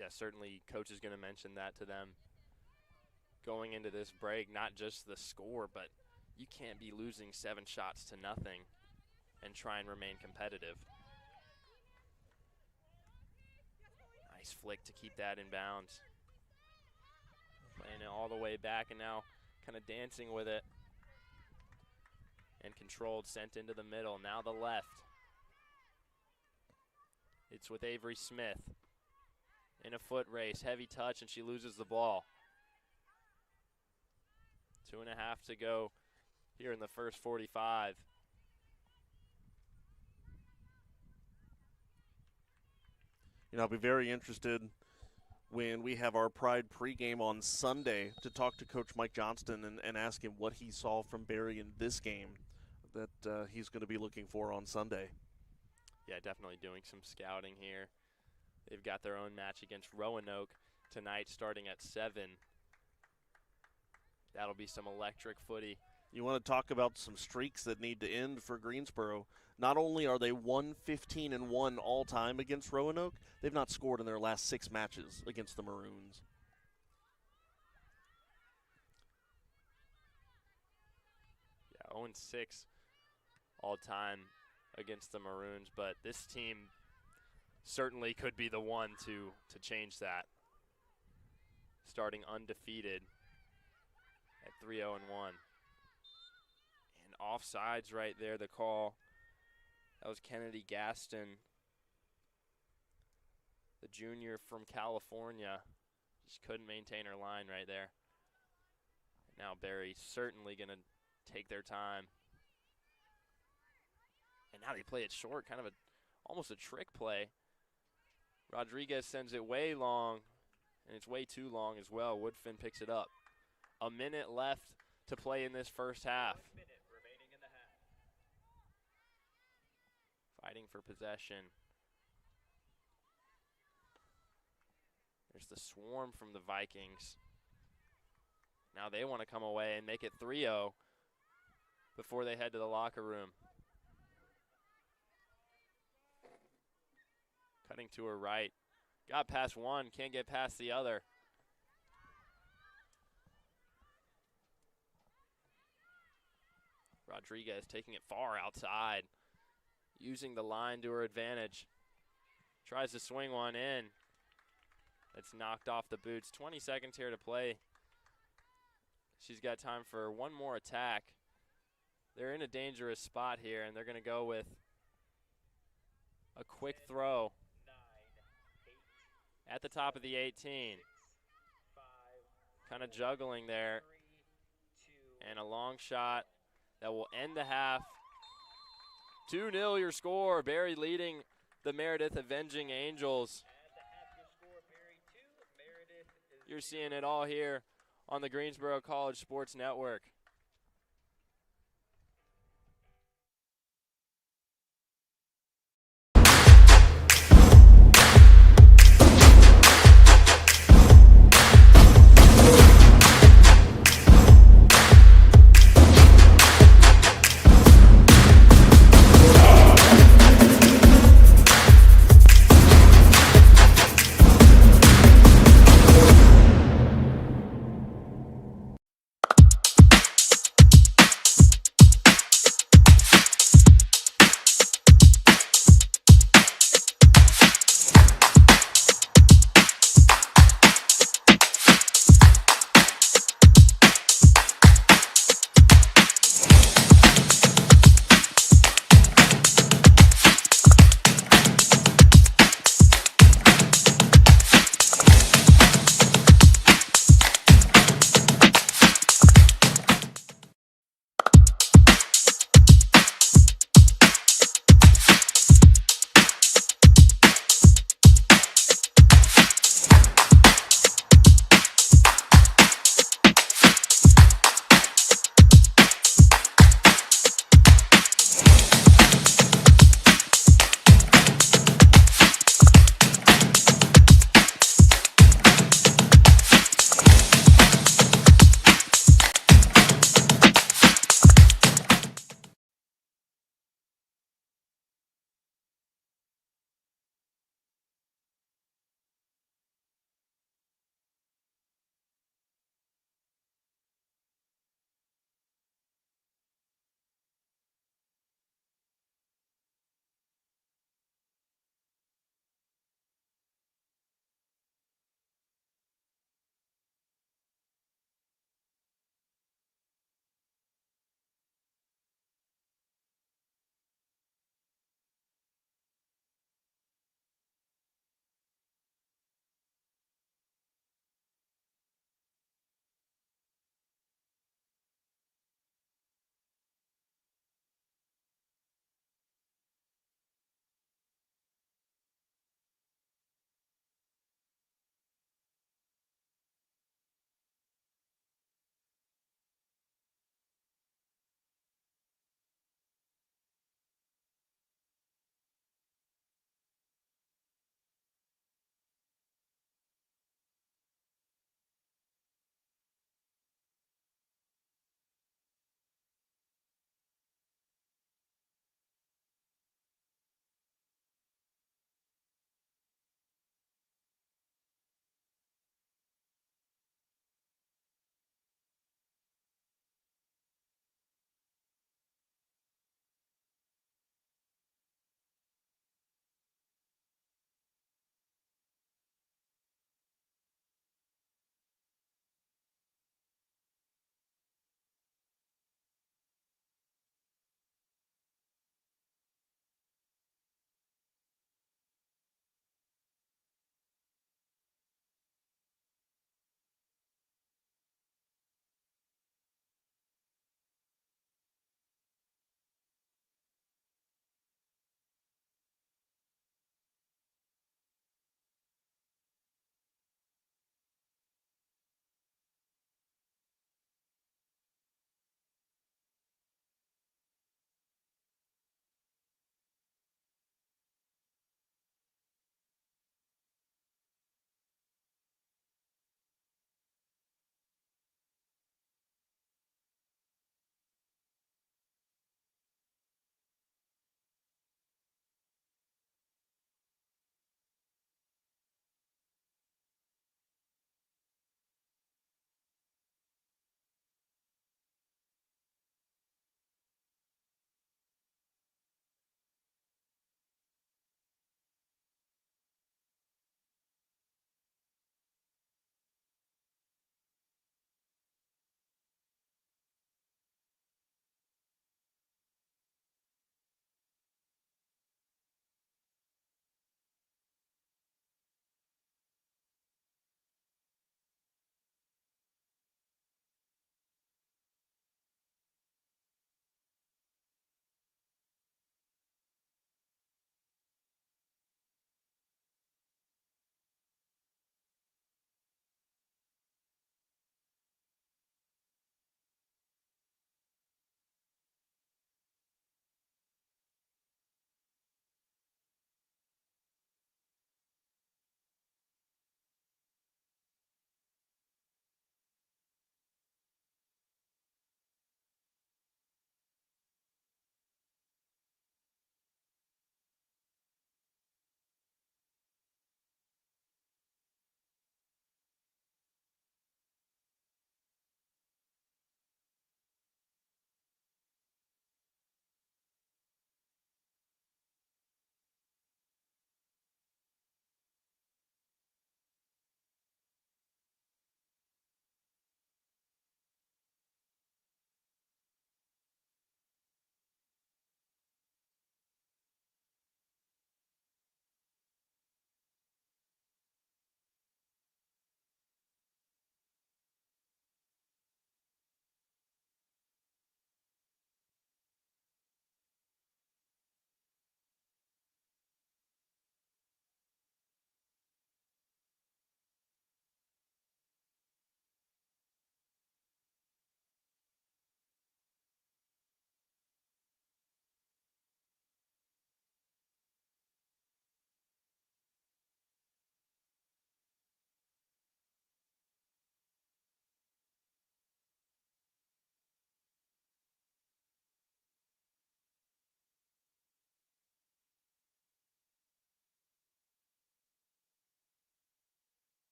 Yeah, certainly coach is going to mention that to them going into this break, not just the score, but you can't be losing 7 shots to nothing and try and remain competitive. Nice flick to keep that in bounds. Playing it all the way back and now kind of dancing with it. And controlled, sent into the middle. Now the left. It's with Avery Smith. In a foot race, heavy touch, and she loses the ball. 2.5 to go here in the first 45. You know, I'll be very interested when we have our Pride pregame on Sunday to talk to Coach Mike Johnston and ask him what he saw from Barry in this game that he's going to be looking for on Sunday. Yeah, definitely doing some scouting here. They've got their own match against Roanoke tonight starting at 7. That'll be some electric footy. You want to talk about some streaks that need to end for Greensboro. Not only are they 1-15-1 all-time against Roanoke, they've not scored in their last 6 matches against the Maroons. Yeah, 0-6 all-time against the Maroons, but this team certainly could be the one to change that. Starting undefeated at 3-0-1. And offsides right there, the call. That was Kennedy Gaston, the junior from California. Just couldn't maintain her line right there. Now Barry certainly going to take their time. And now they play it short, kind of almost a trick play. Rodriguez sends it way long, and it's way too long as well. Woodfin picks it up. A minute left to play in this first half. 1 minute remaining in the half. Fighting for possession. There's the swarm from the Vikings. Now they want to come away and make it 3-0 before they head to the locker room. Cutting to her right. Got past one, can't get past the other. Rodriguez taking it far outside, using the line to her advantage. Tries to swing one in. It's knocked off the boots. 20 seconds here to play. She's got time for one more attack. They're in a dangerous spot here, and they're going to go with a quick throw at the top of the 18. Kind of juggling there. And a long shot that will end the half. 2-0 your score. Barry leading the Meredith Avenging Angels. You're seeing it all here on the Greensboro College Sports Network.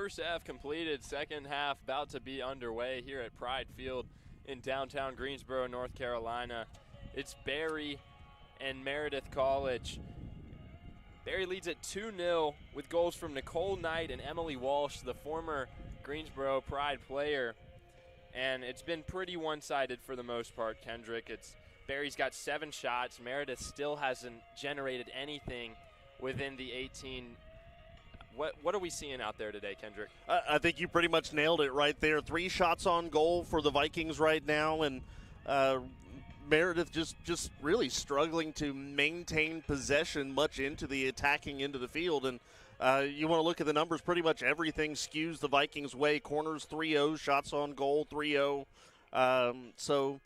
first half completed. Second half about to be underway here at Pride Field in downtown Greensboro, North Carolina. It's Barry and Meredith College. Barry leads at 2-0 with goals from Nicole Knight and Emily Walsh, the former Greensboro Pride player. And it's been pretty one-sided for the most part, Kendrick. Barry's got 7 shots. Meredith still hasn't generated anything within the 18. What are we seeing out there today, Kendrick? I think you pretty much nailed it right there. 3 shots on goal for the Vikings right now, and Meredith just really struggling to maintain possession much into the attacking into the field. And you want to look at the numbers, pretty much everything skews the Vikings' way. Corners 3-0, shots on goal 3-0. So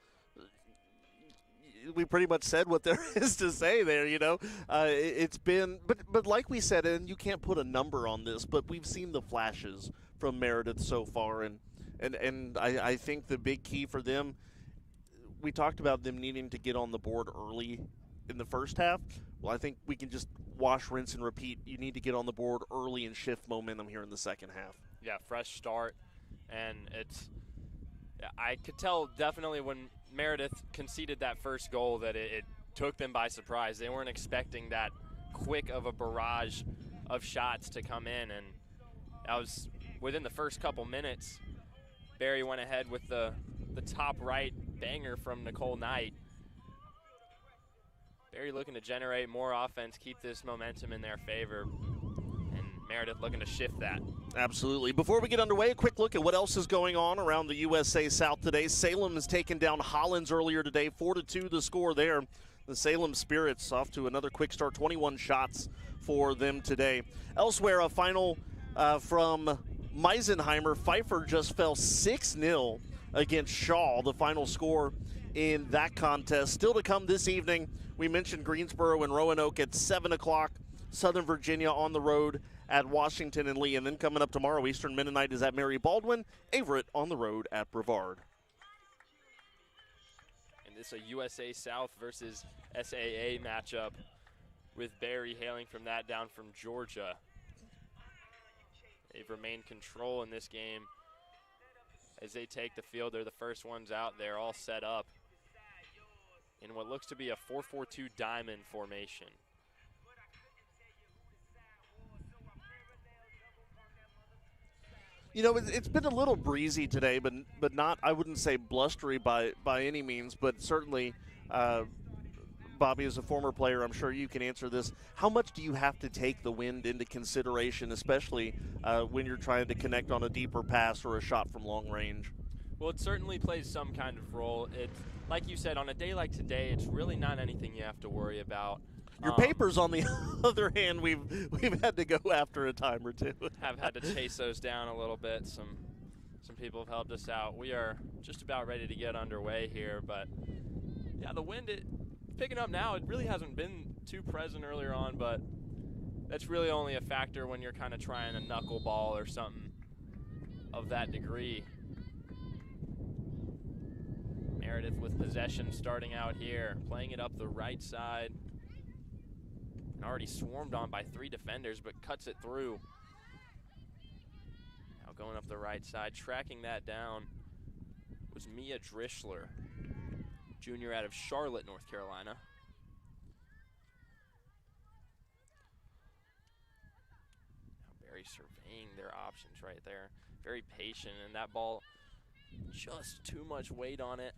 we pretty much said what there is to say there, you know. It's been, but like we said, and you can't put a number on this, but we've seen the flashes from Meredith so far, and I think the big key for them, we talked about them needing to get on the board early in the first half. Well, I think we can just wash, rinse, and repeat. You need to get on the board early and shift momentum here in the second half. Yeah, fresh start, and I could tell definitely when Meredith conceded that first goal that it took them by surprise. They weren't expecting that quick of a barrage of shots to come in, and that was within the first couple minutes. Barry went ahead with the top right banger from Nicole Knight. Barry looking to generate more offense, keep this momentum in their favor, and Meredith looking to shift that. Absolutely. Before we get underway, a quick look at what else is going on around the USA South today. Salem has taken down Hollins earlier today, 4-2 the score there. The Salem Spirits off to another quick start, 21 shots for them today. Elsewhere, a final from Meisenheimer. Pfeiffer just fell 6-0 against Shaw, the final score in that contest. Still to come this evening, we mentioned Greensboro and Roanoke at 7 o'clock. Southern Virginia on the road at Washington and Lee. And then coming up tomorrow, Eastern Mennonite is at Mary Baldwin. Averett on the road at Brevard. And this is a USA South versus SAA matchup with Barry hailing from that down from Georgia. They've remained control in this game as they take the field. They're the first ones out there, all set up in what looks to be a 4-4-2 diamond formation. You know, it's been a little breezy today, but not, I wouldn't say blustery by any means, but certainly, Bobby, as a former player, I'm sure you can answer this. How much do you have to take the wind into consideration, especially when you're trying to connect on a deeper pass or a shot from long range? Well, it certainly plays some kind of role. It's, like you said, on a day like today, it's really not anything you have to worry about. Your papers, on the other hand, we've had to go after a time or two. Have had to chase those down a little bit. Some people have helped us out. We are just about ready to get underway here, but yeah, the wind picking up now. It really hasn't been too present earlier on, but that's really only a factor when you're kind of trying a knuckleball or something of that degree. Meredith with possession starting out here, playing it up the right side. And already swarmed on by 3 defenders, but cuts it through. Now going up the right side, tracking that down was Mia Drischler, junior out of Charlotte, North Carolina. Now Barry surveying their options right there. Very patient, and that ball, just too much weight on it.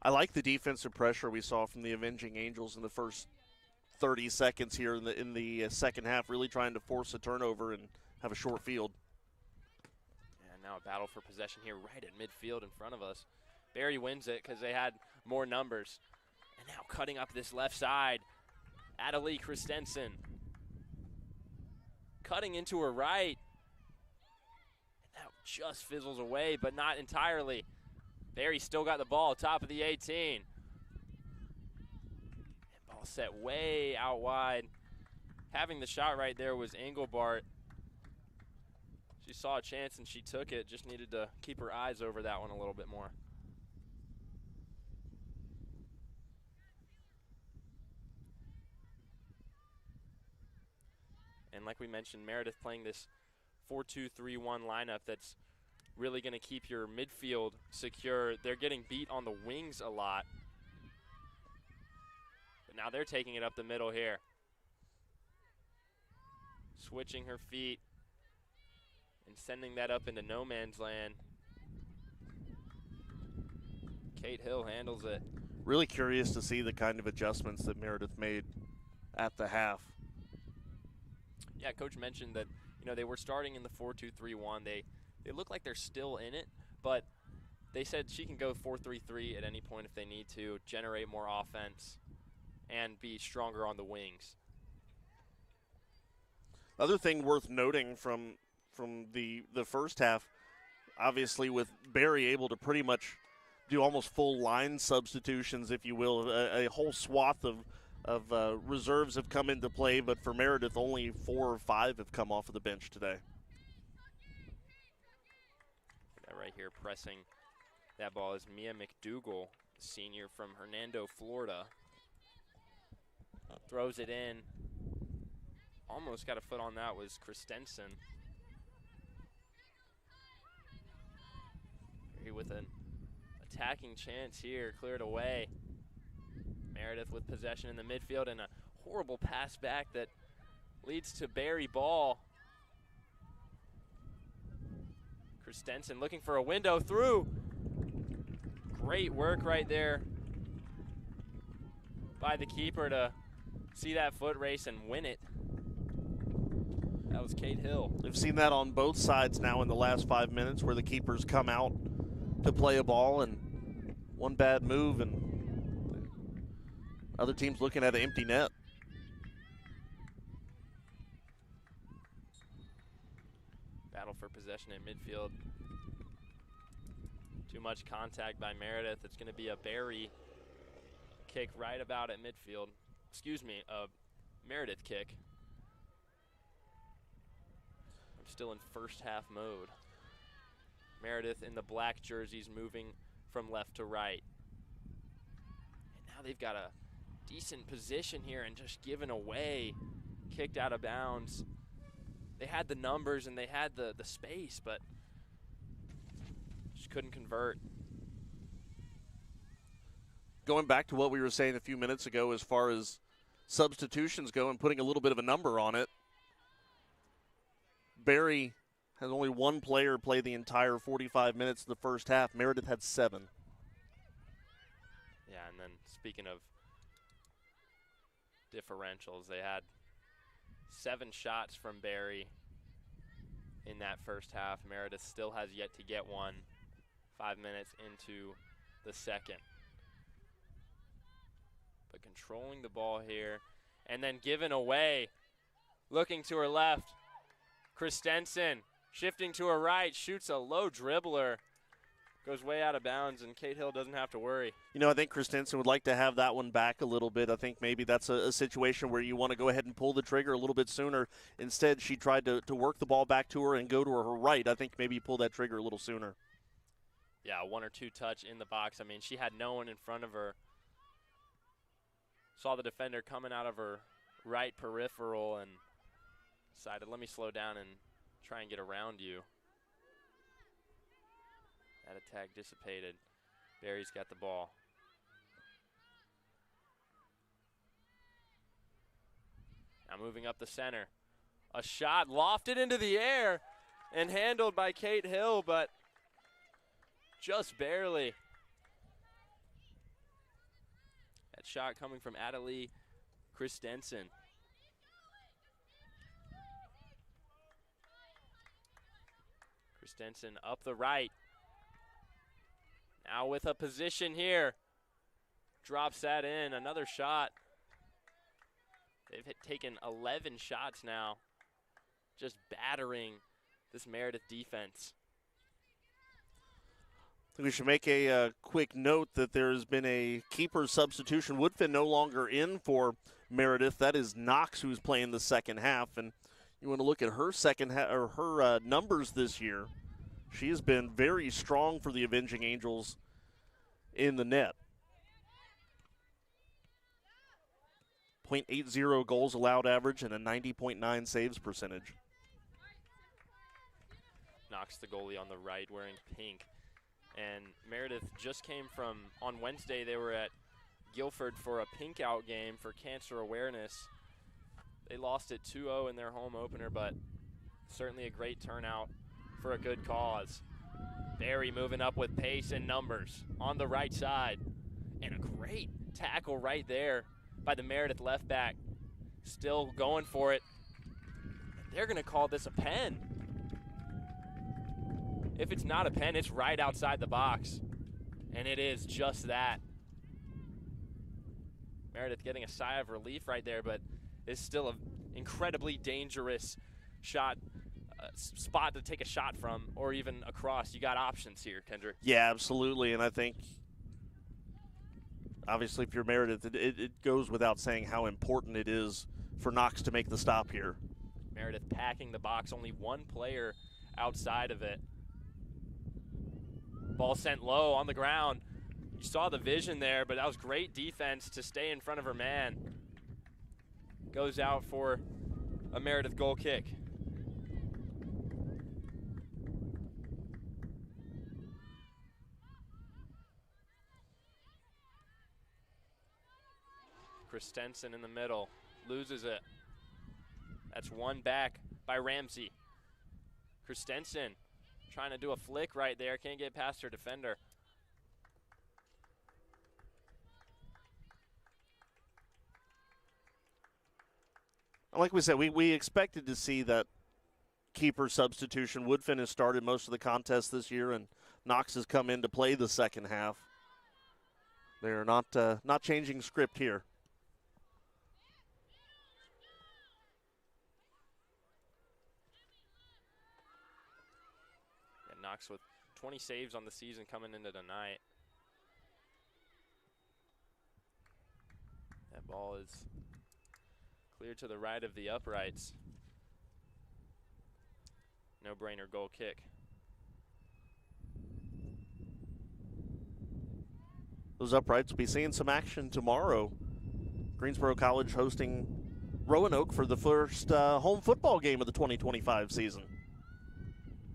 I like the defensive pressure we saw from the Avenging Angels in the first 30 seconds here in the second half, really trying to force a turnover and have a short field. And now a battle for possession here right at midfield in front of us. Barry wins it because they had more numbers. And now cutting up this left side, Adelie Christensen. Cutting into her right. And now just fizzles away, but not entirely. Barry still got the ball, top of the 18. Ball set way out wide. Having the shot right there was Engelbart. She saw a chance and she took it. Just needed to keep her eyes over that one a little bit more. And like we mentioned, Meredith playing this 4-2-3-1 lineup that's really going to keep your midfield secure. They're getting beat on the wings a lot. But now they're taking it up the middle here. Switching her feet and sending that up into no man's land. Kate Hill handles it. Really curious to see the kind of adjustments that Meredith made at the half. Yeah, Coach mentioned that, you know, they were starting in the 4-2-3-1. They look like they're still in it, but they said she can go 4-3-3 at any point if they need to, generate more offense, and be stronger on the wings. Other thing worth noting from the first half, obviously with Barry able to pretty much do almost full line substitutions, if you will, a whole swath of reserves have come into play, but for Meredith, only 4 or 5 have come off of the bench today. Right here pressing that ball is Mia McDougal, senior from Hernando, Florida. Throws it in. Almost got a foot on that was Christensen. With an attacking chance here, cleared away. Meredith with possession in the midfield and a horrible pass back that leads to Barry ball. Christensen looking for a window through. Great work right there by the keeper to see that foot race and win it. That was Kate Hill. We've seen that on both sides now in the last 5 minutes where the keepers come out to play a ball and one bad move and other teams looking at an empty net. Battle for possession in midfield. Too much contact by Meredith. It's going to be a Barry kick right about at midfield. Excuse me, a Meredith kick. I'm still in first half mode. Meredith in the black jerseys moving from left to right. And now they've got a decent position here and just given away. Kicked out of bounds. They had the numbers and they had the space, but just couldn't convert. Going back to what we were saying a few minutes ago as far as substitutions go and putting a little bit of a number on it, Barry has only one player play the entire 45 minutes of the first half. Meredith had 7. Yeah, and then speaking of differentials, they had 7 shots from Barry in that first half. Meredith still has yet to get one 5 minutes into the second. But controlling the ball here and then giving away. Looking to her left. Christensen shifting to her right, shoots a low dribbler. Goes way out of bounds, and Kate Hill doesn't have to worry. You know, I think Christensen would like to have that one back a little bit. I think maybe that's a situation where you want to go ahead and pull the trigger a little bit sooner. Instead, she tried to work the ball back to her and go to her right. I think maybe you pull that trigger a little sooner. Yeah, 1 or 2 touch in the box. I mean, she had no one in front of her. Saw the defender coming out of her right peripheral and decided, let me slow down and try and get around you. That attack dissipated. Barry's got the ball. Now moving up the center. A shot lofted into the air and handled by Kate Hill, but just barely. That shot coming from Adelie Christensen. Christensen up the right. Now with a position here. Drops that in. Another shot. They've taken 11 shots now. Just battering this Meredith defense. I think we should make a quick note that there's been a keeper substitution. Woodfin no longer in for Meredith. That is Knox who's playing the second half. And you want to look at her second half or her numbers this year. She has been very strong for the Avenging Angels in the net. .80 goals allowed average and a 90.9 saves percentage. Knox, the goalie on the right, wearing pink. And Meredith just came from, on Wednesday, they were at Guilford for a pink out game for cancer awareness. They lost it 2-0 in their home opener, but certainly a great turnout for a good cause. Barry moving up with pace and numbers on the right side. And a great tackle right there by the Meredith left back. Still going for it. They're going to call this a pen. If it's not a pen, it's right outside the box. And it is just that. Meredith getting a sigh of relief right there, but it's still an incredibly dangerous spot to take a shot from, or even across. You got options here, Kendrick. Yeah, absolutely. And I think, obviously, if you're Meredith, it goes without saying how important it is for Knox to make the stop here. Meredith packing the box, only one player outside of it. Ball sent low on the ground. You saw the vision there, but that was great defense to stay in front of her man. Goes out for a Meredith goal kick. Christensen in the middle, loses it. That's one back by Ramsey. Christensen trying to do a flick right there, can't get past her defender. Like we said, we expected to see that keeper substitution. Woodfin has started most of the contests this year, and Knox has come in to play the second half. They're not changing script here. And Knox with 20 saves on the season coming into tonight. That ball is clear to the right of the uprights. No-brainer goal kick. Those uprights will be seeing some action tomorrow. Greensboro College hosting Roanoke for the first home football game of the 2025 season.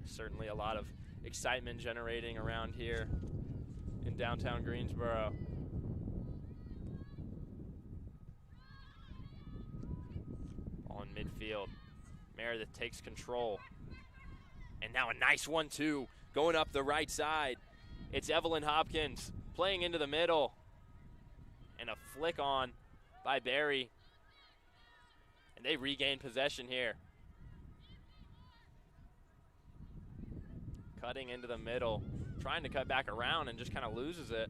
Certainly a lot of excitement generating around here in downtown Greensboro. On midfield, Meredith takes control. And now a nice 1-2 going up the right side. It's Evelyn Hopkins playing into the middle. And a flick on by Barry. And they regain possession here. Cutting into the middle, trying to cut back around and just kind of loses it.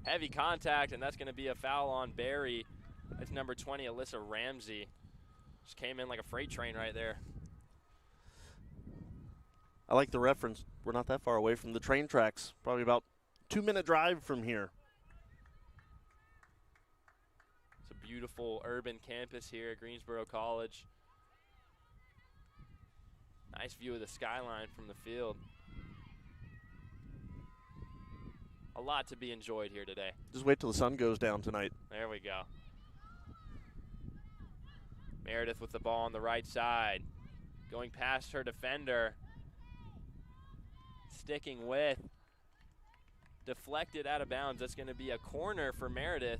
Heavy contact, and that's going to be a foul on Barry. That's number 20, Alyssa Ramsey. Just came in like a freight train right there. I like the reference. We're not that far away from the train tracks. Probably about 2-minute drive from here. It's a beautiful urban campus here at Greensboro College. Nice view of the skyline from the field. A lot to be enjoyed here today. Just wait till the sun goes down tonight. There we go. Meredith with the ball on the right side. Going past her defender. Sticking with. Deflected out of bounds. That's going to be a corner for Meredith.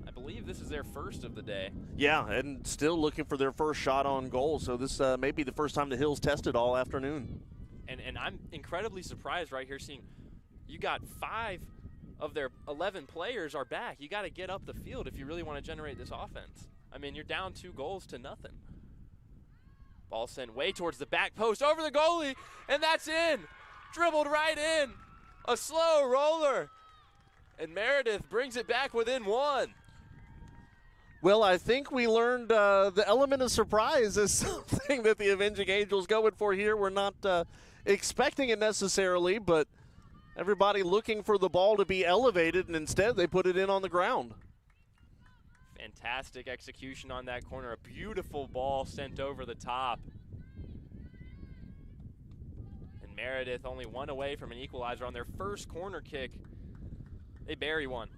I believe this is their first of the day. Yeah, and still looking for their first shot on goal. So this may be the first time the Hills tested all afternoon. And I'm incredibly surprised right here seeing you got 5 of their 11 players are back. You got to get up the field if you really want to generate this offense. I mean, you're down 2 goals to nothing. Ball sent way towards the back post over the goalie, and that's in. Dribbled right in. A slow roller. And Meredith brings it back within 1. Well, I think we learned the element of surprise is something that the Avenging Angels going for here. We're not expecting it necessarily, but everybody looking for the ball to be elevated, and instead they put it in on the ground. Fantastic execution on that corner. A beautiful ball sent over the top. And Meredith only 1 away from an equalizer on their first corner kick. They bury one.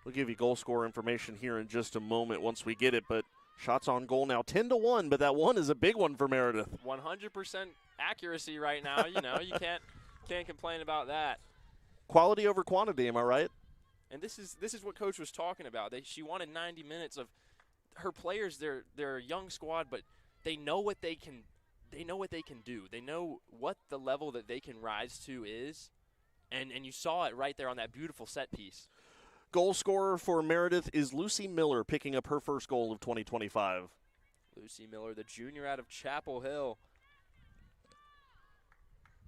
We'll give you goal scorer information here in just a moment once we get it, but shots on goal now 10-1, but that one is a big one for Meredith. 100% accuracy right now. You know, you can't complain about that. Quality over quantity, am I right? And this is what Coach was talking about. She wanted 90 minutes of her players. They're a young squad, but they know what they can. They know what they can do. They know what the level that they can rise to is, and you saw it right there on that beautiful set piece. Goal scorer for Meredith is Lucy Miller, picking up her first goal of 2025. Lucy Miller, the junior out of Chapel Hill.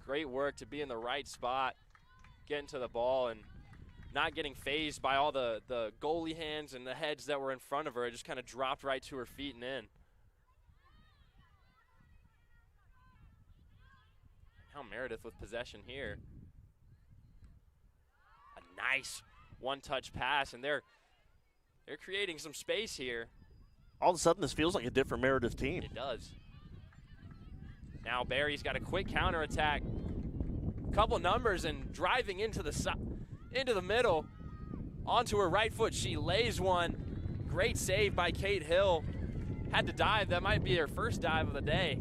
Great work to be in the right spot, getting to the ball, and not getting phased by all the goalie hands and the heads that were in front of her. It just kind of dropped right to her feet and in. Now Meredith with possession here. A nice one-touch pass, and they're creating some space here. All of a sudden, this feels like a different Meredith team. It does. Now Barry's got a quick counterattack. Couple numbers and driving into the middle. Onto her right foot, she lays one. Great save by Kate Hill. Had to dive. That might be her first dive of the day.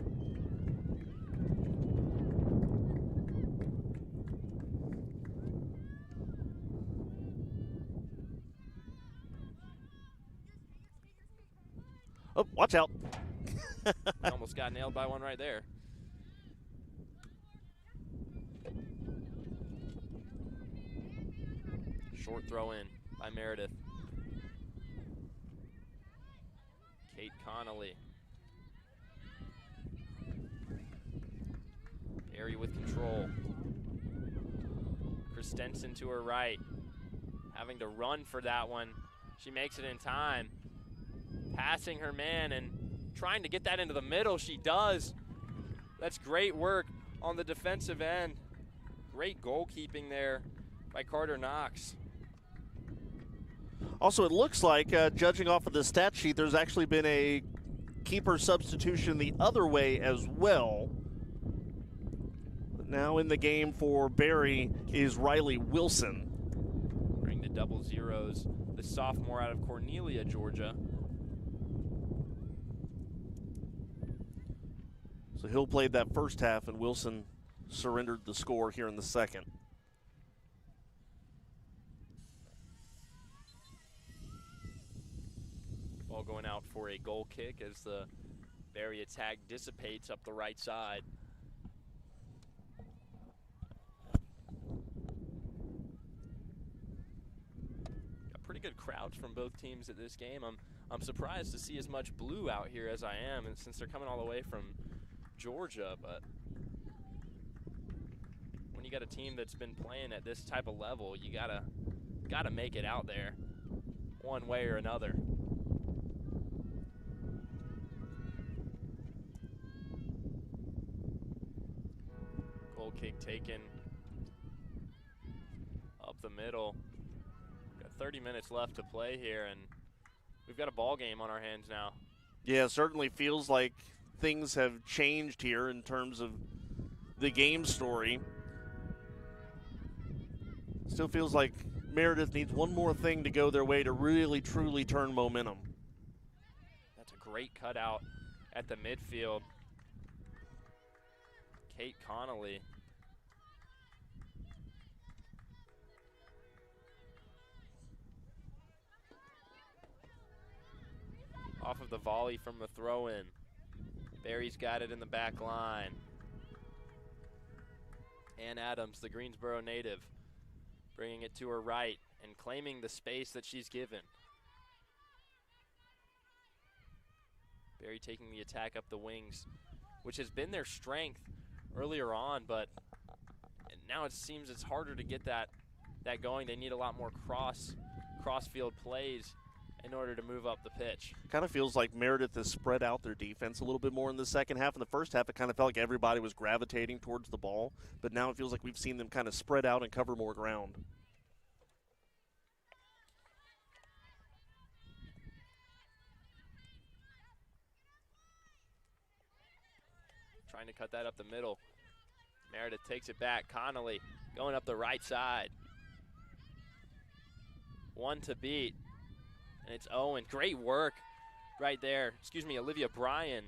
Oh, watch out. Almost got nailed by one right there. Short throw in by Meredith. Kate Connolly. Barry with control. Christensen to her right. Having to run for that one. She makes it in time. Passing her man and trying to get that into the middle. She does. That's great work on the defensive end. Great goalkeeping there by Carter Knox. Also, it looks like, judging off of the stat sheet, there's actually been a keeper substitution the other way as well. But now in the game for Barry is Riley Wilson. Bring the double zeros, the sophomore out of Cornelia, Georgia. So Hill played that first half, and Wilson surrendered the score here in the second. Ball going out for a goal kick as the Barry attack dissipates up the right side. Got pretty good crowds from both teams at this game. I'm surprised to see as much blue out here as I am, and since they're coming all the way from Georgia, but when you got a team that's been playing at this type of level, you gotta make it out there one way or another. Goal kick taken up the middle. Got 30 minutes left to play here, and we've got a ball game on our hands now. Yeah, it certainly feels like things have changed here in terms of the game story. Still feels like Meredith needs one more thing to go their way to really, truly turn momentum. That's a great cutout at the midfield. Kate Connolly. Off of the volley from the throw-in. Barry's got it in the back line. Ann Adams, the Greensboro native, bringing it to her right and claiming the space that she's given. Barry taking the attack up the wings, which has been their strength earlier on, but now it seems it's harder to get that going. They need a lot more cross-field plays in order to move up the pitch. Kind of feels like Meredith has spread out their defense a little bit more in the second half. In the first half, it kind of felt like everybody was gravitating towards the ball, but now it feels like we've seen them kind of spread out and cover more ground. Trying to cut that up the middle. Meredith takes it back. Connolly going up the right side. one to beat. And it's Owen. Great work right there. Excuse me, Olivia Bryan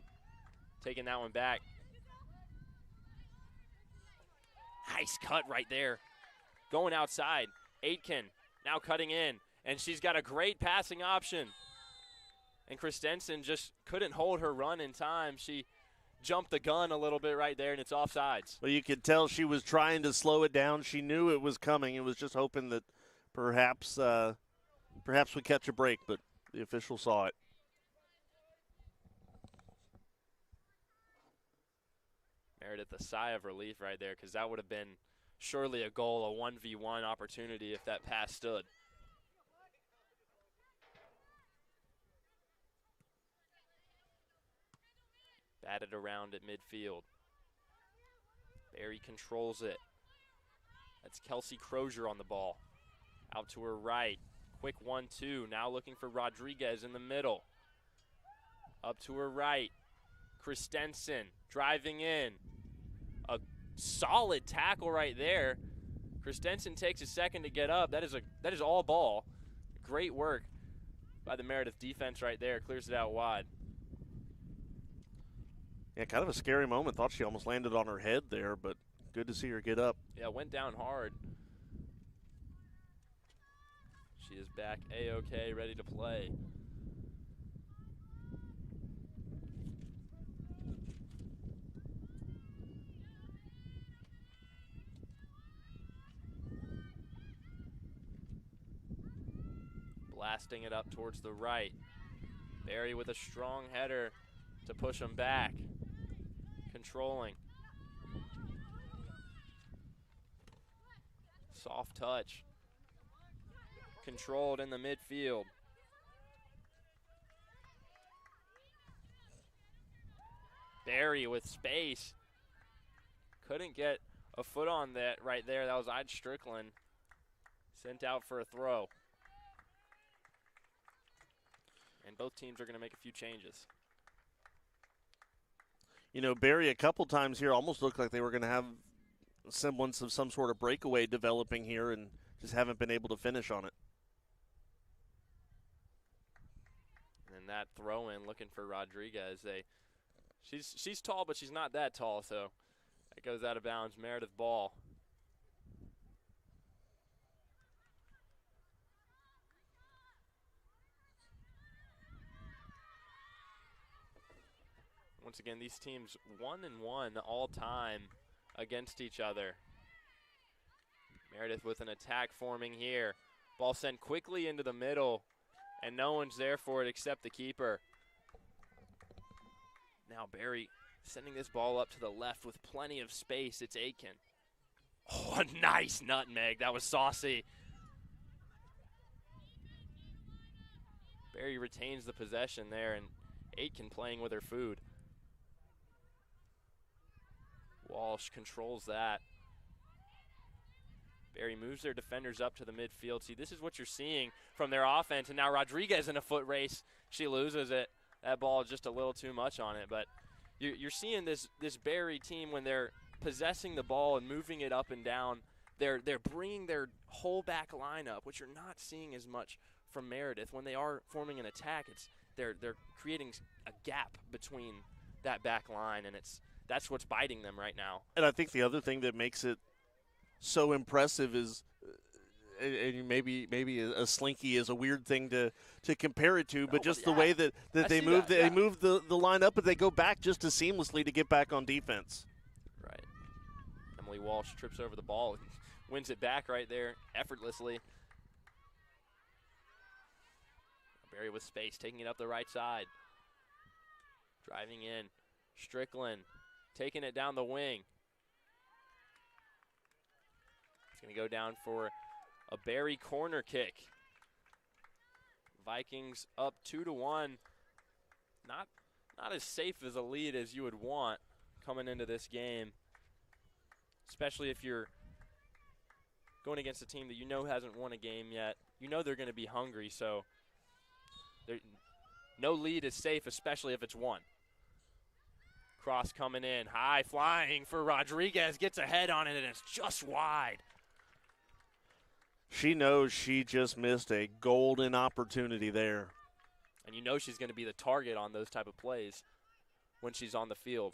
taking that one back. Nice cut right there. Going outside. Aitken now cutting in. And she's got a great passing option. And Christensen just couldn't hold her run in time. She jumped the gun a little bit right there, and it's offsides. Well, you could tell she was trying to slow it down. She knew it was coming and was just hoping that perhaps we catch a break, but the official saw it. Meredith, a sigh of relief right there, because that would have been surely a goal, a 1v1 opportunity if that pass stood. Batted around at midfield. Barry controls it. That's Kelsey Crozier on the ball. Out to her right. Quick 1-2. Now looking for Rodriguez in the middle. Up to her right. Christensen driving in. A solid tackle right there. Christensen takes a second to get up. That is all ball. Great work by the Meredith defense right there. Clears it out wide. Yeah, kind of a scary moment. Thought she almost landed on her head there, but good to see her get up. Yeah, went down hard. She is back A-OK, ready to play. Blasting it up towards the right. Barry with a strong header to push them back. Controlling. Soft touch. Controlled in the midfield. Barry with space. Couldn't get a foot on that right there. That was Ide Strickland. Sent out for a throw. And both teams are going to make a few changes. You know, Barry a couple times here almost looked like they were going to have a semblance of some sort of breakaway developing here and just haven't been able to finish on it. And that throw in looking for Rodriguez. She's tall, but she's not that tall, so it goes out of bounds. Meredith ball. Once again, these teams 1-1 all time against each other. Meredith with an attack forming here. Ball sent quickly into the middle, and no one's there for it except the keeper. Now Barry sending this ball up to the left with plenty of space. It's Aitken. Oh, a nice nutmeg. That was saucy. Barry retains the possession there, and Aitken playing with her food. Walsh controls that. Barry moves their defenders up to the midfield. See, this is what you're seeing from their offense. And now Rodriguez in a foot race. She loses it. That ball is just a little too much on it. But you're seeing this Barry team when they're possessing the ball and moving it up and down. They're bringing their whole back line up, which you're not seeing as much from Meredith. When they are forming an attack, they're creating a gap between that back line, and that's what's biting them right now. And I think the other thing that makes it so impressive is, and maybe a slinky is a weird thing to compare it to, but just the way that they move the line up, but they go back just as seamlessly to get back on defense. Right. Emily Walsh trips over the ball and wins it back right there effortlessly. Barry with space, taking it up the right side. Driving in. Strickland taking it down the wing. It's going to go down for a Barry corner kick. Vikings up 2-1. Not as safe as a lead as you would want coming into this game, especially if you're going against a team that you know hasn't won a game yet. You know they're going to be hungry, so no lead is safe, especially if it's one. Cross coming in, high flying for Rodriguez, gets a head on it, and it's just wide. She knows she just missed a golden opportunity there. And you know she's going to be the target on those type of plays when she's on the field.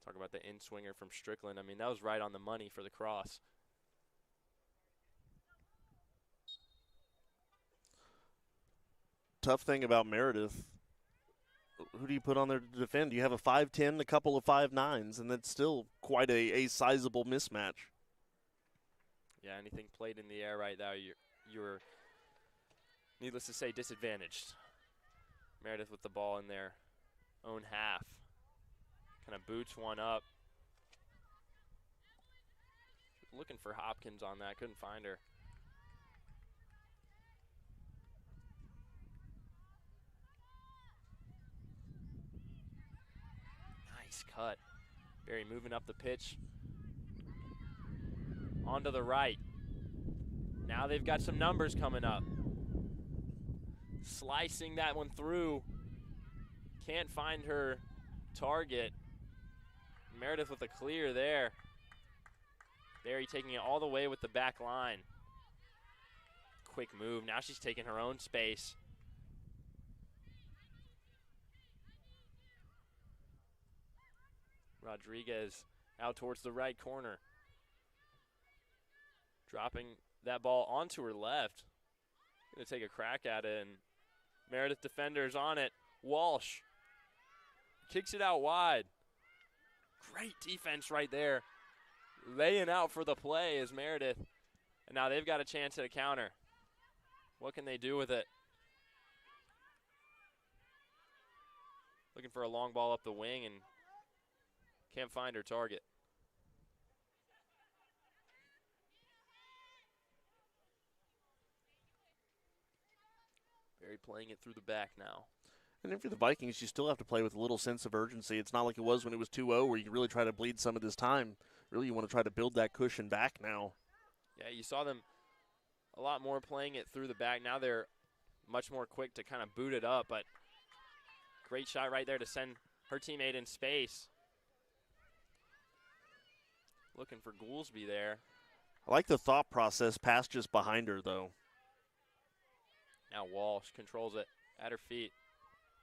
Talk about the in-swinger from Strickland. I mean, that was right on the money for the cross. Tough thing about Meredith, who do you put on there to defend? You have a 5'10", a couple of 5'9s, and that's still quite a sizable mismatch. Yeah, anything played in the air right now, you're needless to say, disadvantaged. Meredith with the ball in their own half. Kind of boots one up. Looking for Hopkins on that, couldn't find her. Nice cut. Berry moving up the pitch. Onto the right. Now they've got some numbers coming up. Slicing that one through. Can't find her target. Meredith with a clear there. Berry taking it all the way with the back line. Quick move. Now she's taking her own space. Rodriguez out towards the right corner. Dropping that ball onto her left. Gonna take a crack at it, and Meredith defenders on it. Walsh kicks it out wide. Great defense right there. Laying out for the play is Meredith. And now they've got a chance at a counter. What can they do with it? Looking for a long ball up the wing and can't find her target. Berry playing it through the back now. And if you're the Vikings, you still have to play with a little sense of urgency. It's not like it was when it was 2-0 where you really try to bleed some of this time. Really, you want to try to build that cushion back now. Yeah, you saw them a lot more playing it through the back. Now they're much more quick to kind of boot it up, but great shot right there to send her teammate in space. Looking for Goolsby there. I like the thought process past just behind her, though. Now Walsh controls it at her feet.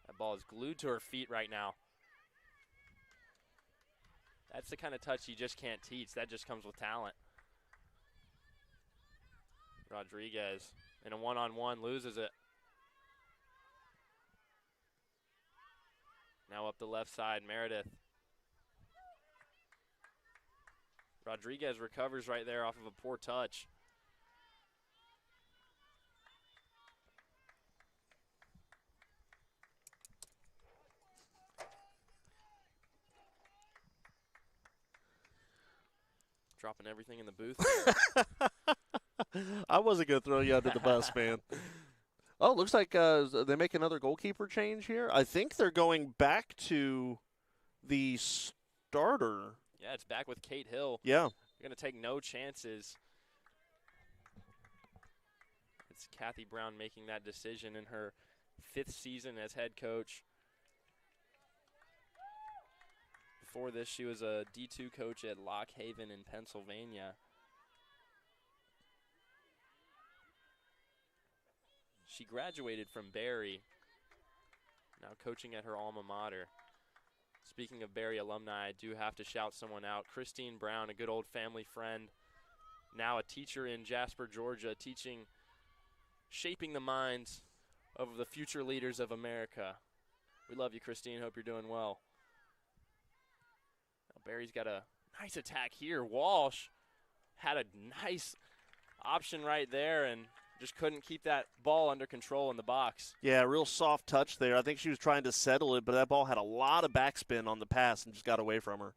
That ball is glued to her feet right now. That's the kind of touch you just can't teach. That just comes with talent. Rodriguez in a one-on-one loses it. Now up the left side, Meredith. Rodriguez recovers right there off of a poor touch. Dropping everything in the booth. I wasn't going to throw you under the bus, man. Oh, looks like they make another goalkeeper change here. I think they're going back to the starter. Yeah, it's back with Kate Hill. Yeah. They're going to take no chances. It's Kathy Brown making that decision in her 5th season as head coach. Before this, she was a D2 coach at Lock Haven in Pennsylvania. She graduated from Berry, now coaching at her alma mater. Speaking of Berry alumni, I do have to shout someone out. Christine Brown, a good old family friend, now a teacher in Jasper, Georgia, teaching, shaping the minds of the future leaders of America. We love you, Christine. Hope you're doing well. Berry's got a nice attack here. Walsh had a nice option right there and just couldn't keep that ball under control in the box. Yeah, real soft touch there. I think she was trying to settle it, but that ball had a lot of backspin on the pass and just got away from her.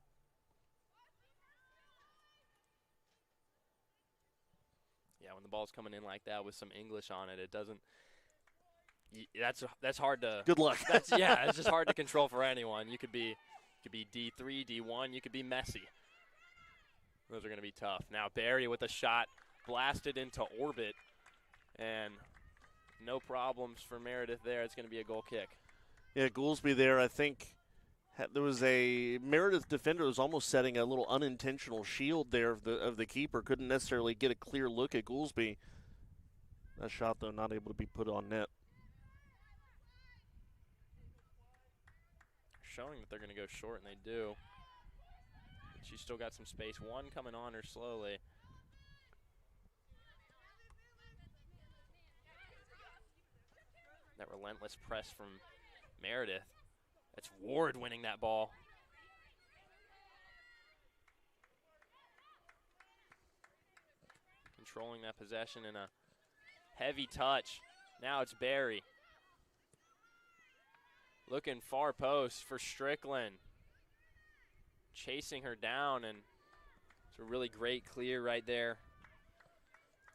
Yeah, when the ball's coming in like that with some English on it, it doesn't. That's hard to. Good luck. Yeah, it's just hard to control for anyone. You could be D3, D1. You could be Messi. Those are going to be tough. Now Berry with a shot blasted into orbit, and no problems for Meredith there. It's going to be a goal kick. Yeah, Goolsby there, I think There was a Meredith defender was almost setting a little unintentional shield there of the keeper. Couldn't necessarily get a clear look at Goolsby. That shot, though, not able to be put on net. Showing that they're going to go short, and they do. She's still got some space. One coming on her slowly. That relentless press from Meredith. That's Ward winning that ball. Controlling that possession in a heavy touch. Now it's Barry. Looking far post for Strickland. Chasing her down, and it's a really great clear right there.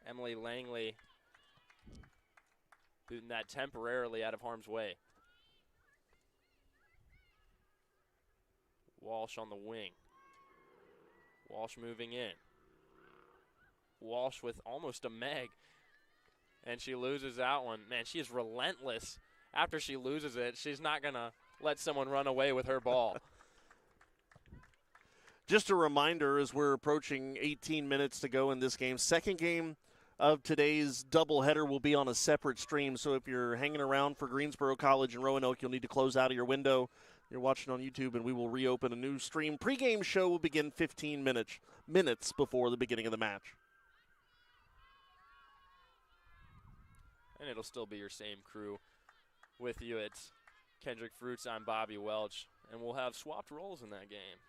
Emily Langley booting that temporarily out of harm's way. Walsh on the wing. Walsh moving in. Walsh with almost a meg, and she loses that one. Man, she is relentless. After she loses it, she's not going to let someone run away with her ball. Just a reminder, as we're approaching 18 minutes to go in this game, second game of today's doubleheader will be on a separate stream. So if you're hanging around for Greensboro College and Roanoke, you'll need to close out of your window. You're watching on YouTube, and we will reopen a new stream. Pre-game show will begin 15 minutes before the beginning of the match. And it'll still be your same crew with you. It's Kendrick Fruits, I'm Bobby Welch, and we'll have swapped roles in that game.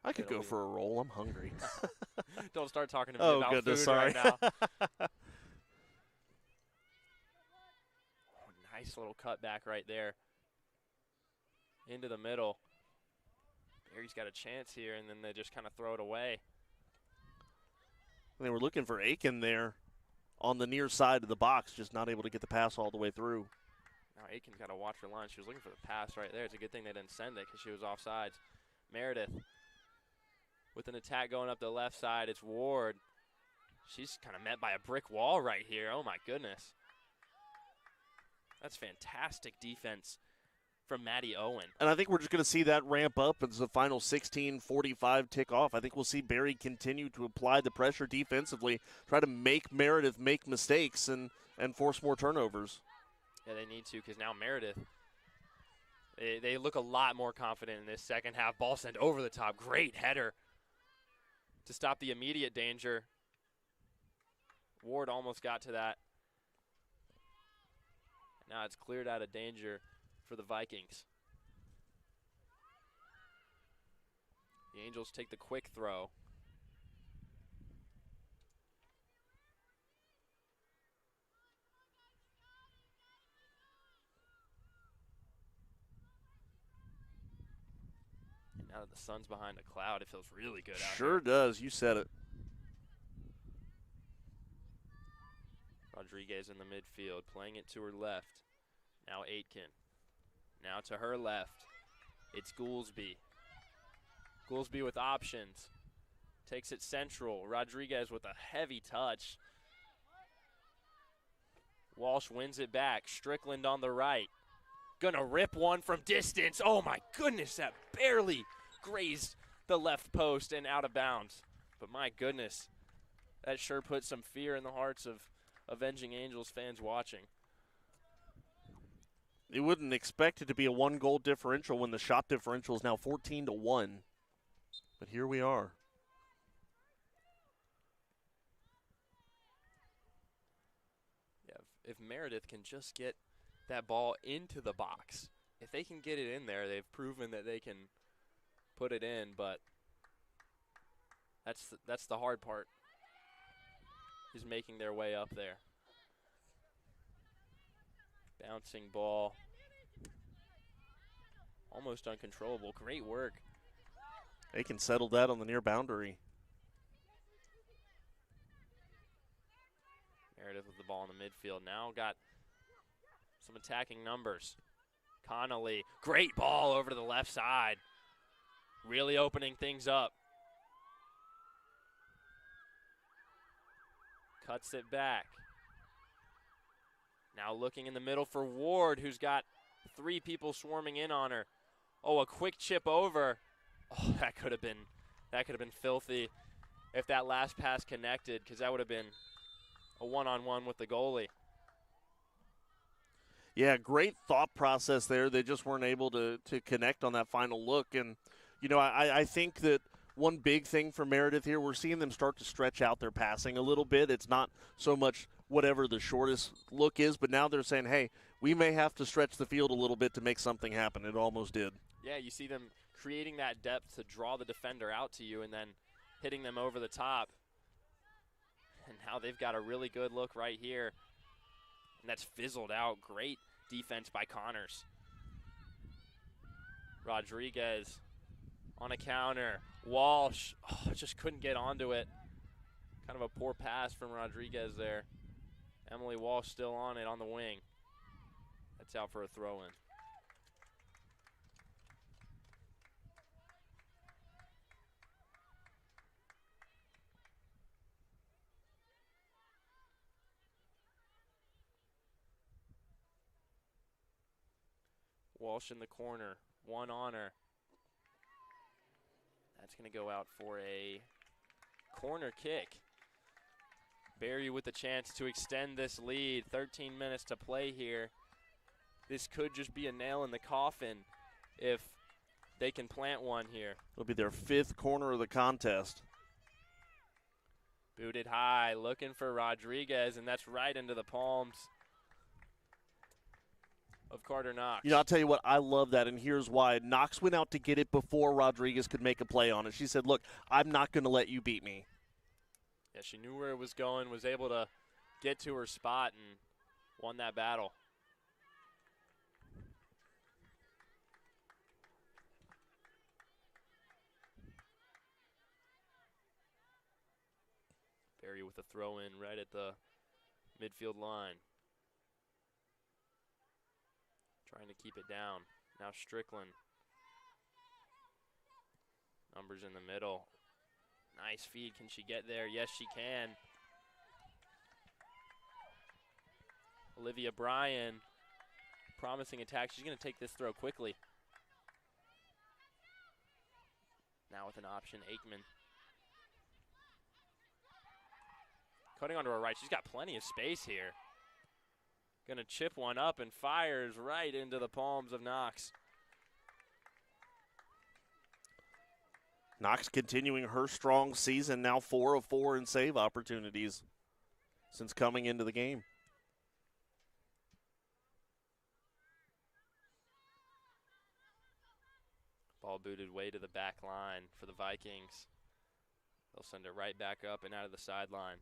I could go for a roll. I'm hungry. Don't start talking to me about goodness, food sorry. right now. Nice little cutback right there. Into the middle. Barry's got a chance here, and then they just kind of throw it away. They were looking for Aiken there on the near side of the box, just not able to get the pass all the way through. Now Aiken's got to watch her line. She was looking for the pass right there. It's a good thing they didn't send it because she was offsides. Meredith with an attack going up the left side. It's Ward. She's kind of met by a brick wall right here. Oh, my goodness. That's fantastic defense from Maddie Owen. And I think we're just going to see that ramp up as the final 16:45 tick off. I think we'll see Barry continue to apply the pressure defensively, try to make Meredith make mistakes and force more turnovers. Yeah, they need to, because now Meredith, they look a lot more confident in this second half. Ball sent over the top. Great header to stop the immediate danger. Ward almost got to that. Now it's cleared out of danger for the Vikings. The Angels take the quick throw. And now that the sun's behind a cloud, it feels really good out here. Sure does. You said it. Rodriguez in the midfield, playing it to her left. Now Aitken. Now to her left. It's Goolsby. Goolsby with options. Takes it central. Rodriguez with a heavy touch. Walsh wins it back. Strickland on the right. Gonna rip one from distance. Oh my goodness, that barely grazed the left post and out of bounds. But my goodness, that sure put some fear in the hearts of Avenging Angels fans watching. You wouldn't expect it to be a one-goal differential when the shot differential is now 14-1. But here we are. Yeah, if Meredith can just get that ball into the box, if they can get it in there, they've proven that they can put it in, but that's the hard part, is making their way up there. Bouncing ball. Almost uncontrollable. Great work. They can settle that on the near boundary. Meredith with the ball in the midfield. Now got some attacking numbers. Connolly. Great ball over to the left side. Really opening things up. Cuts it back. Now looking in the middle for Ward, who's got three people swarming in on her. Oh, a quick chip over. Oh, that could have been filthy if that last pass connected, because that would have been a one-on-one with the goalie. Yeah, great thought process there. They just weren't able to connect on that final look. And, you know, I think that one big thing for Meredith here, we're seeing them start to stretch out their passing a little bit. It's not so much whatever the shortest look is, but now they're saying, hey, we may have to stretch the field a little bit to make something happen. It almost did. Yeah, you see them creating that depth to draw the defender out to you and then hitting them over the top. And now they've got a really good look right here. And that's fizzled out. Great defense by Connors. Rodriguez on a counter. Walsh just couldn't get onto it. Kind of a poor pass from Rodriguez there. Emily Walsh still on it on the wing. That's out for a throw-in. Walsh in the corner, one on her. That's going to go out for a corner kick. Barry with the chance to extend this lead. 13 minutes to play here. This could just be a nail in the coffin if they can plant one here. It'll be their 5th corner of the contest. Booted high, looking for Rodriguez, and that's right into the palms of Carter Knox. You know, I'll tell you what, I love that, and here's why. Knox went out to get it before Rodriguez could make a play on it. She said, look, I'm not going to let you beat me. Yeah, she knew where it was going, was able to get to her spot, and won that battle. Barry with a throw-in right at the midfield line. Trying to keep it down. Now Strickland. Numbers in the middle. Nice feed. Can she get there? Yes, she can. Olivia Bryan. Promising attack. She's going to take this throw quickly. Now with an option, Aikman. Cutting onto her right. She's got plenty of space here. Going to chip one up and fires right into the palms of Knox. Knox continuing her strong season, now 4 of 4 in save opportunities since coming into the game. Ball booted way to the back line for the Vikings. They'll send it right back up and out of the sideline.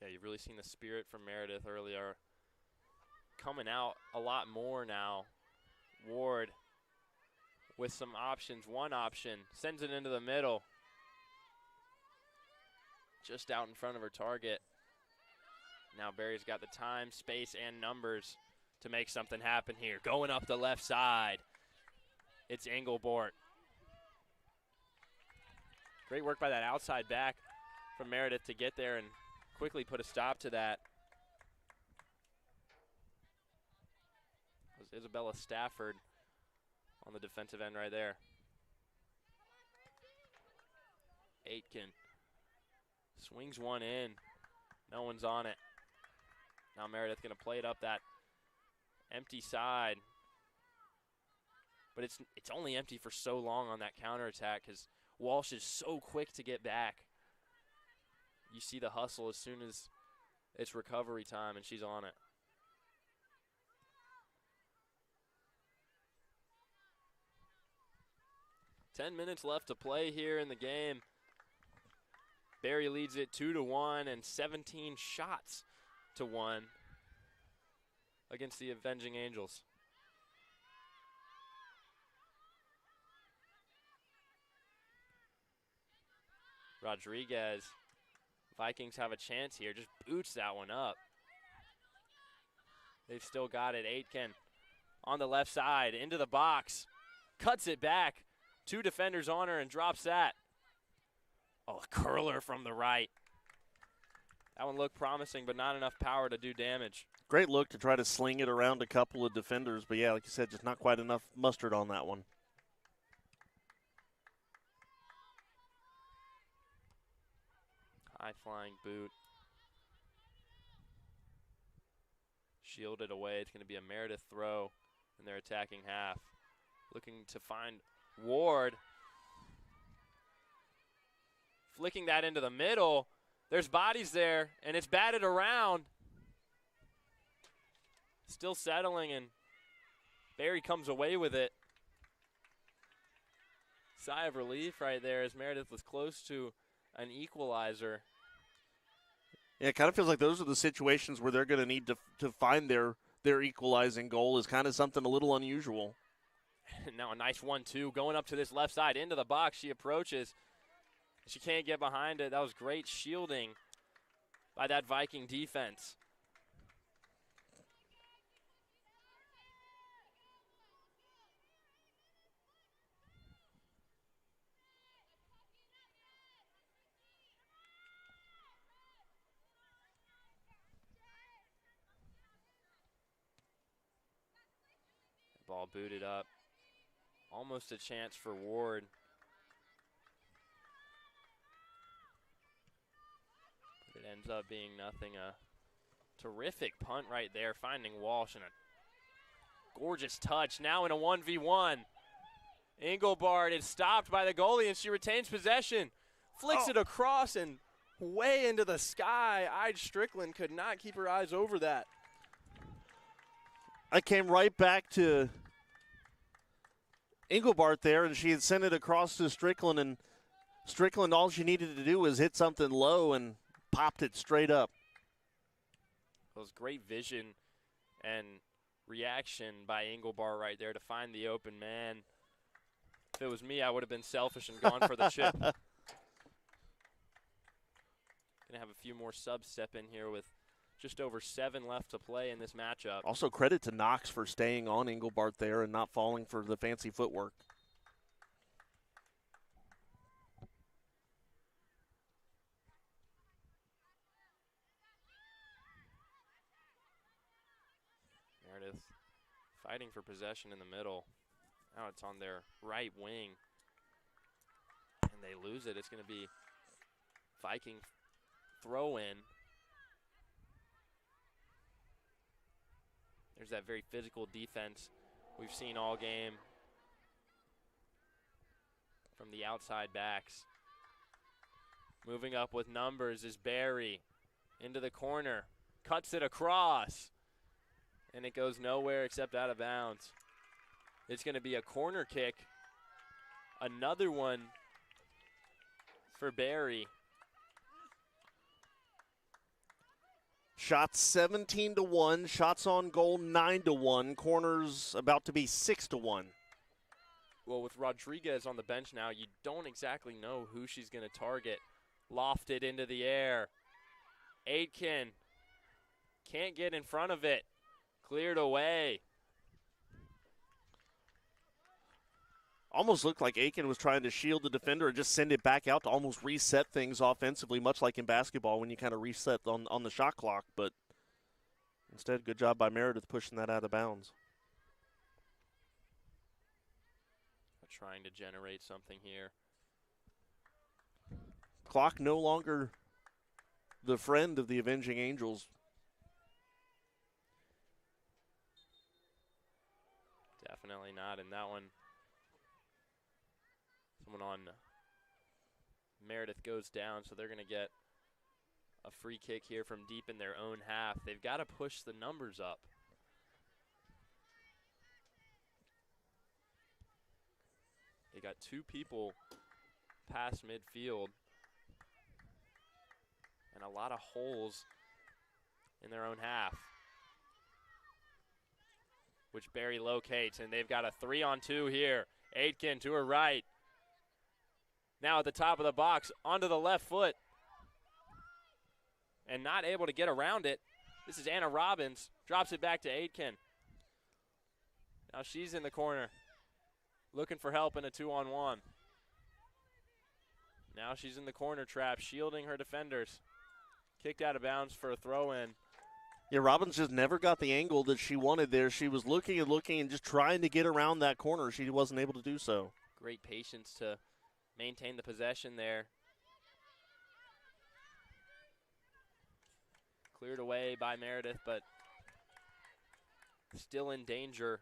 Yeah, you've really seen the spirit from Meredith earlier. Coming out a lot more now. Ward with some options. One option, sends it into the middle. Just out in front of her target. Now Barry's got the time, space, and numbers to make something happen here. Going up the left side. It's Engelbort. Great work by that outside back from Meredith to get there and quickly put a stop to that. It was Isabella Stafford on the defensive end right there. Aitken swings one in. No one's on it. Now Meredith going to play it up that empty side. But it's only empty for so long on that counterattack because Walsh is so quick to get back. You see the hustle as soon as it's recovery time, and she's on it. Ten minutes left to play here in the game. Barry leads it 2-1 and 17 shots to 1 against the Avenging Angels. Rodriguez. Vikings have a chance here. Just boots that one up. They've still got it. Aitken on the left side, into the box. Cuts it back. 2 defenders on her and drops that. Oh, a curler from the right. That one looked promising, but not enough power to do damage. Great look to try to sling it around a couple of defenders, but yeah, like you said, just not quite enough mustard on that one. High-flying boot. Shielded away. It's going to be a Meredith throw in their attacking half. Looking to find Ward. Flicking that into the middle. There's bodies there, and it's batted around. Still settling, and Barry comes away with it. Sigh of relief right there as Meredith was close to an equalizer. Yeah, it kind of feels like those are the situations where they're going to need to find their equalizing goal is kind of something a little unusual. Now a nice 1-2 going up to this left side into the box. She approaches. She can't get behind it. That was great shielding by that Viking defense. Ball booted up. Almost a chance for Ward. But it ends up being nothing. A terrific punt right there, finding Walsh, and a gorgeous touch. Now in a 1v1. Engelbart is stopped by the goalie, and she retains possession. Flicks it across and way into the sky. Ide Strickland could not keep her eyes over that. I came right back to Engelbart there, and she had sent it across to Strickland, and Strickland, all she needed to do was hit something low and popped it straight up. It was great vision and reaction by Engelbart right there to find the open man. If it was me, I would have been selfish and gone for the chip. Gonna have a few more subs step in here with just over 7 left to play in this matchup. Also credit to Knox for staying on Engelbart there and not falling for the fancy footwork. Meredith fighting for possession in the middle. Now it's on their right wing. And they lose it. It's going to be Viking throw in. There's that very physical defense we've seen all game from the outside backs. Moving up with numbers is Barry into the corner. Cuts it across. And it goes nowhere except out of bounds. It's going to be a corner kick. Another one for Barry. Shots 17-1, shots on goal 9-1, corners about to be 6-1. Well, with Rodriguez on the bench now, you don't exactly know who she's going to target. Lofted into the air. Aitken can't get in front of it. Cleared away. Almost looked like Aitken was trying to shield the defender and just send it back out to almost reset things offensively, much like in basketball when you kind of reset on the shot clock. But instead, good job by Meredith pushing that out of bounds. Trying to generate something here. Clock no longer the friend of the Avenging Angels. Definitely not in that one. Someone on Meredith goes down, so they're going to get a free kick here from deep in their own half. They've got to push the numbers up. They got 2 people past midfield and a lot of holes in their own half, which Barry locates, and they've got a 3-on-2 here. Aitken to her right. Now at the top of the box, onto the left foot. And not able to get around it. This is Anna Robbins. Drops it back to Aitken. Now she's in the corner, looking for help in a 2-on-1. Now she's in the corner trap, shielding her defenders. Kicked out of bounds for a throw-in. Yeah, Robbins just never got the angle that she wanted there. She was looking and just trying to get around that corner. She wasn't able to do so. Great patience to maintain the possession there. Cleared away by Meredith, but still in danger.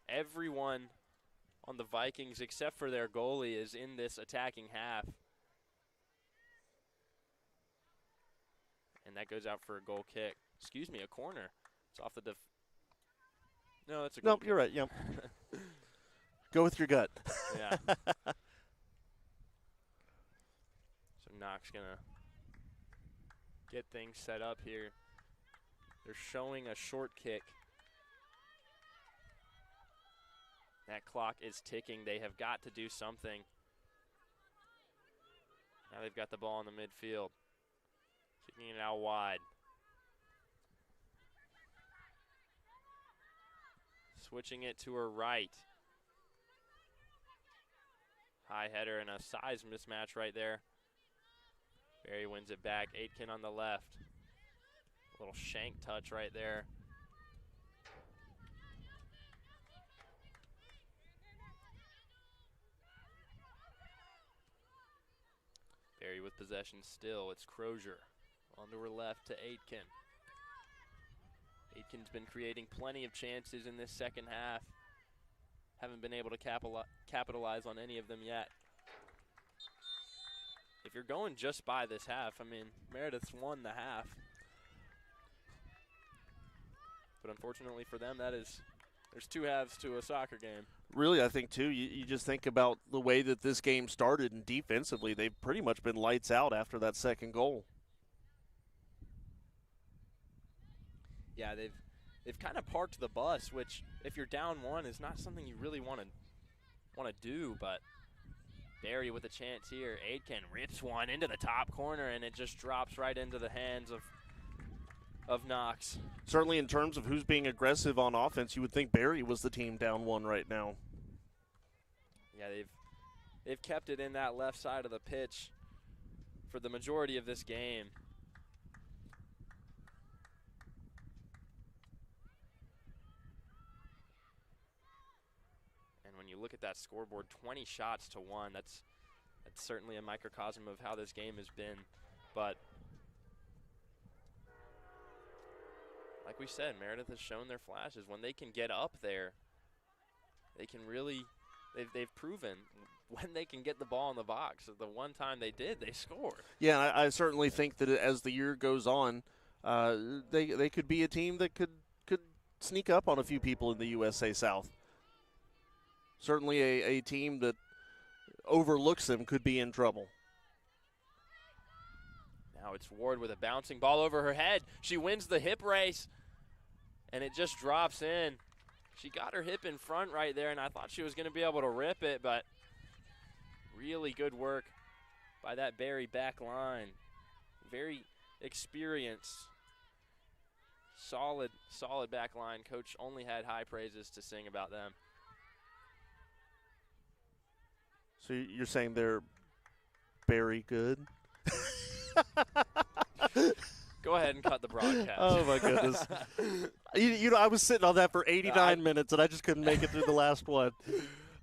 Everyone on the Vikings, except for their goalie, is in this attacking half. And that goes out for a goal kick. Excuse me, a corner. It's off the No, that's a goal Nope, kick. you're right, yep. Go with your gut. Yeah. So Knox going to get things set up here. They're showing a short kick. That clock is ticking. They have got to do something. Now they've got the ball in the midfield. Kicking it out wide. Switching it to her right. High header and a size mismatch right there. Barry wins it back. Aitken on the left. A little shank touch right there. Barry with possession still. It's Crozier. Onto her left to Aitken. Aitken's been creating plenty of chances in this second half. Haven't been able to capitalize on any of them yet. If you're going just by this half, I mean, Meredith's won the half. But unfortunately for them, there's two halves to a soccer game. Really, I think, too, you just think about the way that this game started, and defensively, they've pretty much been lights out after that second goal. Yeah, they've kind of parked the bus, which if you're down one is not something you really want to do, but Barry with a chance here. Aitken rips one into the top corner, and it just drops right into the hands of Knox. Certainly in terms of who's being aggressive on offense, you would think Barry was the team down one right now. Yeah, they've kept it in that left side of the pitch for the majority of this game. And when you look at that scoreboard, 20 shots to 1, that's certainly a microcosm of how this game has been. But like we said, Meredith has shown their flashes. When they can get up there, they can really, they've proven when they can get the ball in the box. The one time they did, they scored. Yeah, I certainly think that as the year goes on, they could be a team that could sneak up on a few people in the USA South. Certainly a team that overlooks them could be in trouble. Now it's Ward with a bouncing ball over her head. She wins the hip race, and it just drops in. She got her hip in front right there, and I thought she was going to be able to rip it, but really good work by that Barry back line. Very experienced, solid back line. Coach only had high praises to sing about them. So you're saying they're very good? Go ahead and cut the broadcast. Oh, my goodness. you know, I was sitting on that for 89 minutes, and I just couldn't make it through the last one.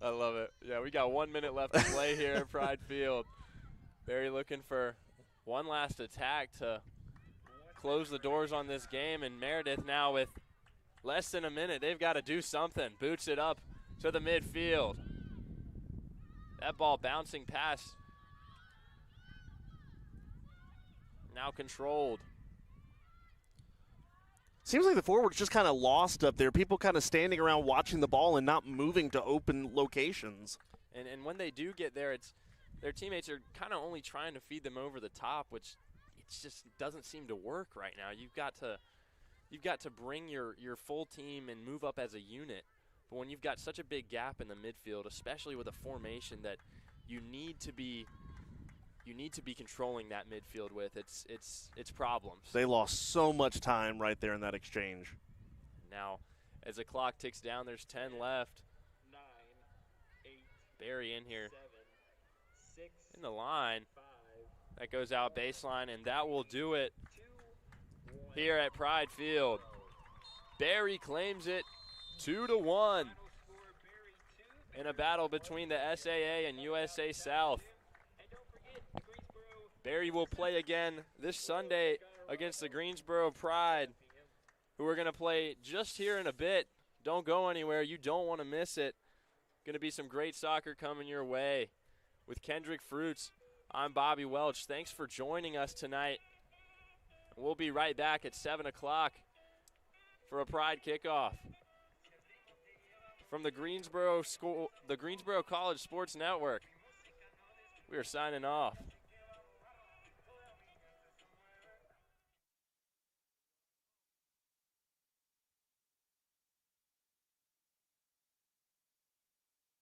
I love it. Yeah, we got 1 minute left to play here at Pride Field. Barry looking for one last attack to close the doors on this game, and Meredith now with less than a minute. They've got to do something. Boots it up to the midfield. That ball bouncing past. Now controlled. Seems like the forwards just kind of lost up there. People kind of standing around watching the ball and not moving to open locations. And when they do get there, it's their teammates are kind of only trying to feed them over the top, which it just doesn't seem to work right now. You've got to bring your full team and move up as a unit. But when you've got such a big gap in the midfield, especially with a formation that you need to be controlling that midfield with, it's problems. They lost so much time right there in that exchange. Now, as the clock ticks down, there's 10 left. 9, 8, Barry in here 7, 6, in the line. 5, That goes out baseline, and that will do it 2, 1. here at Pride Field. Barry claims it 2-1 Final score, Barry 2, in a battle between the SAA and USA South. And don't forget, the Greensboro Barry will play again this Sunday against the Greensboro Pride, who are going to play just here in a bit. Don't go anywhere. You don't want to miss it. Going to be some great soccer coming your way. With Kendrick Fruits, I'm Bobby Welch. Thanks for joining us tonight. We'll be right back at 7 o'clock for a Pride kickoff. From the Greensboro College Sports Network, we are signing off.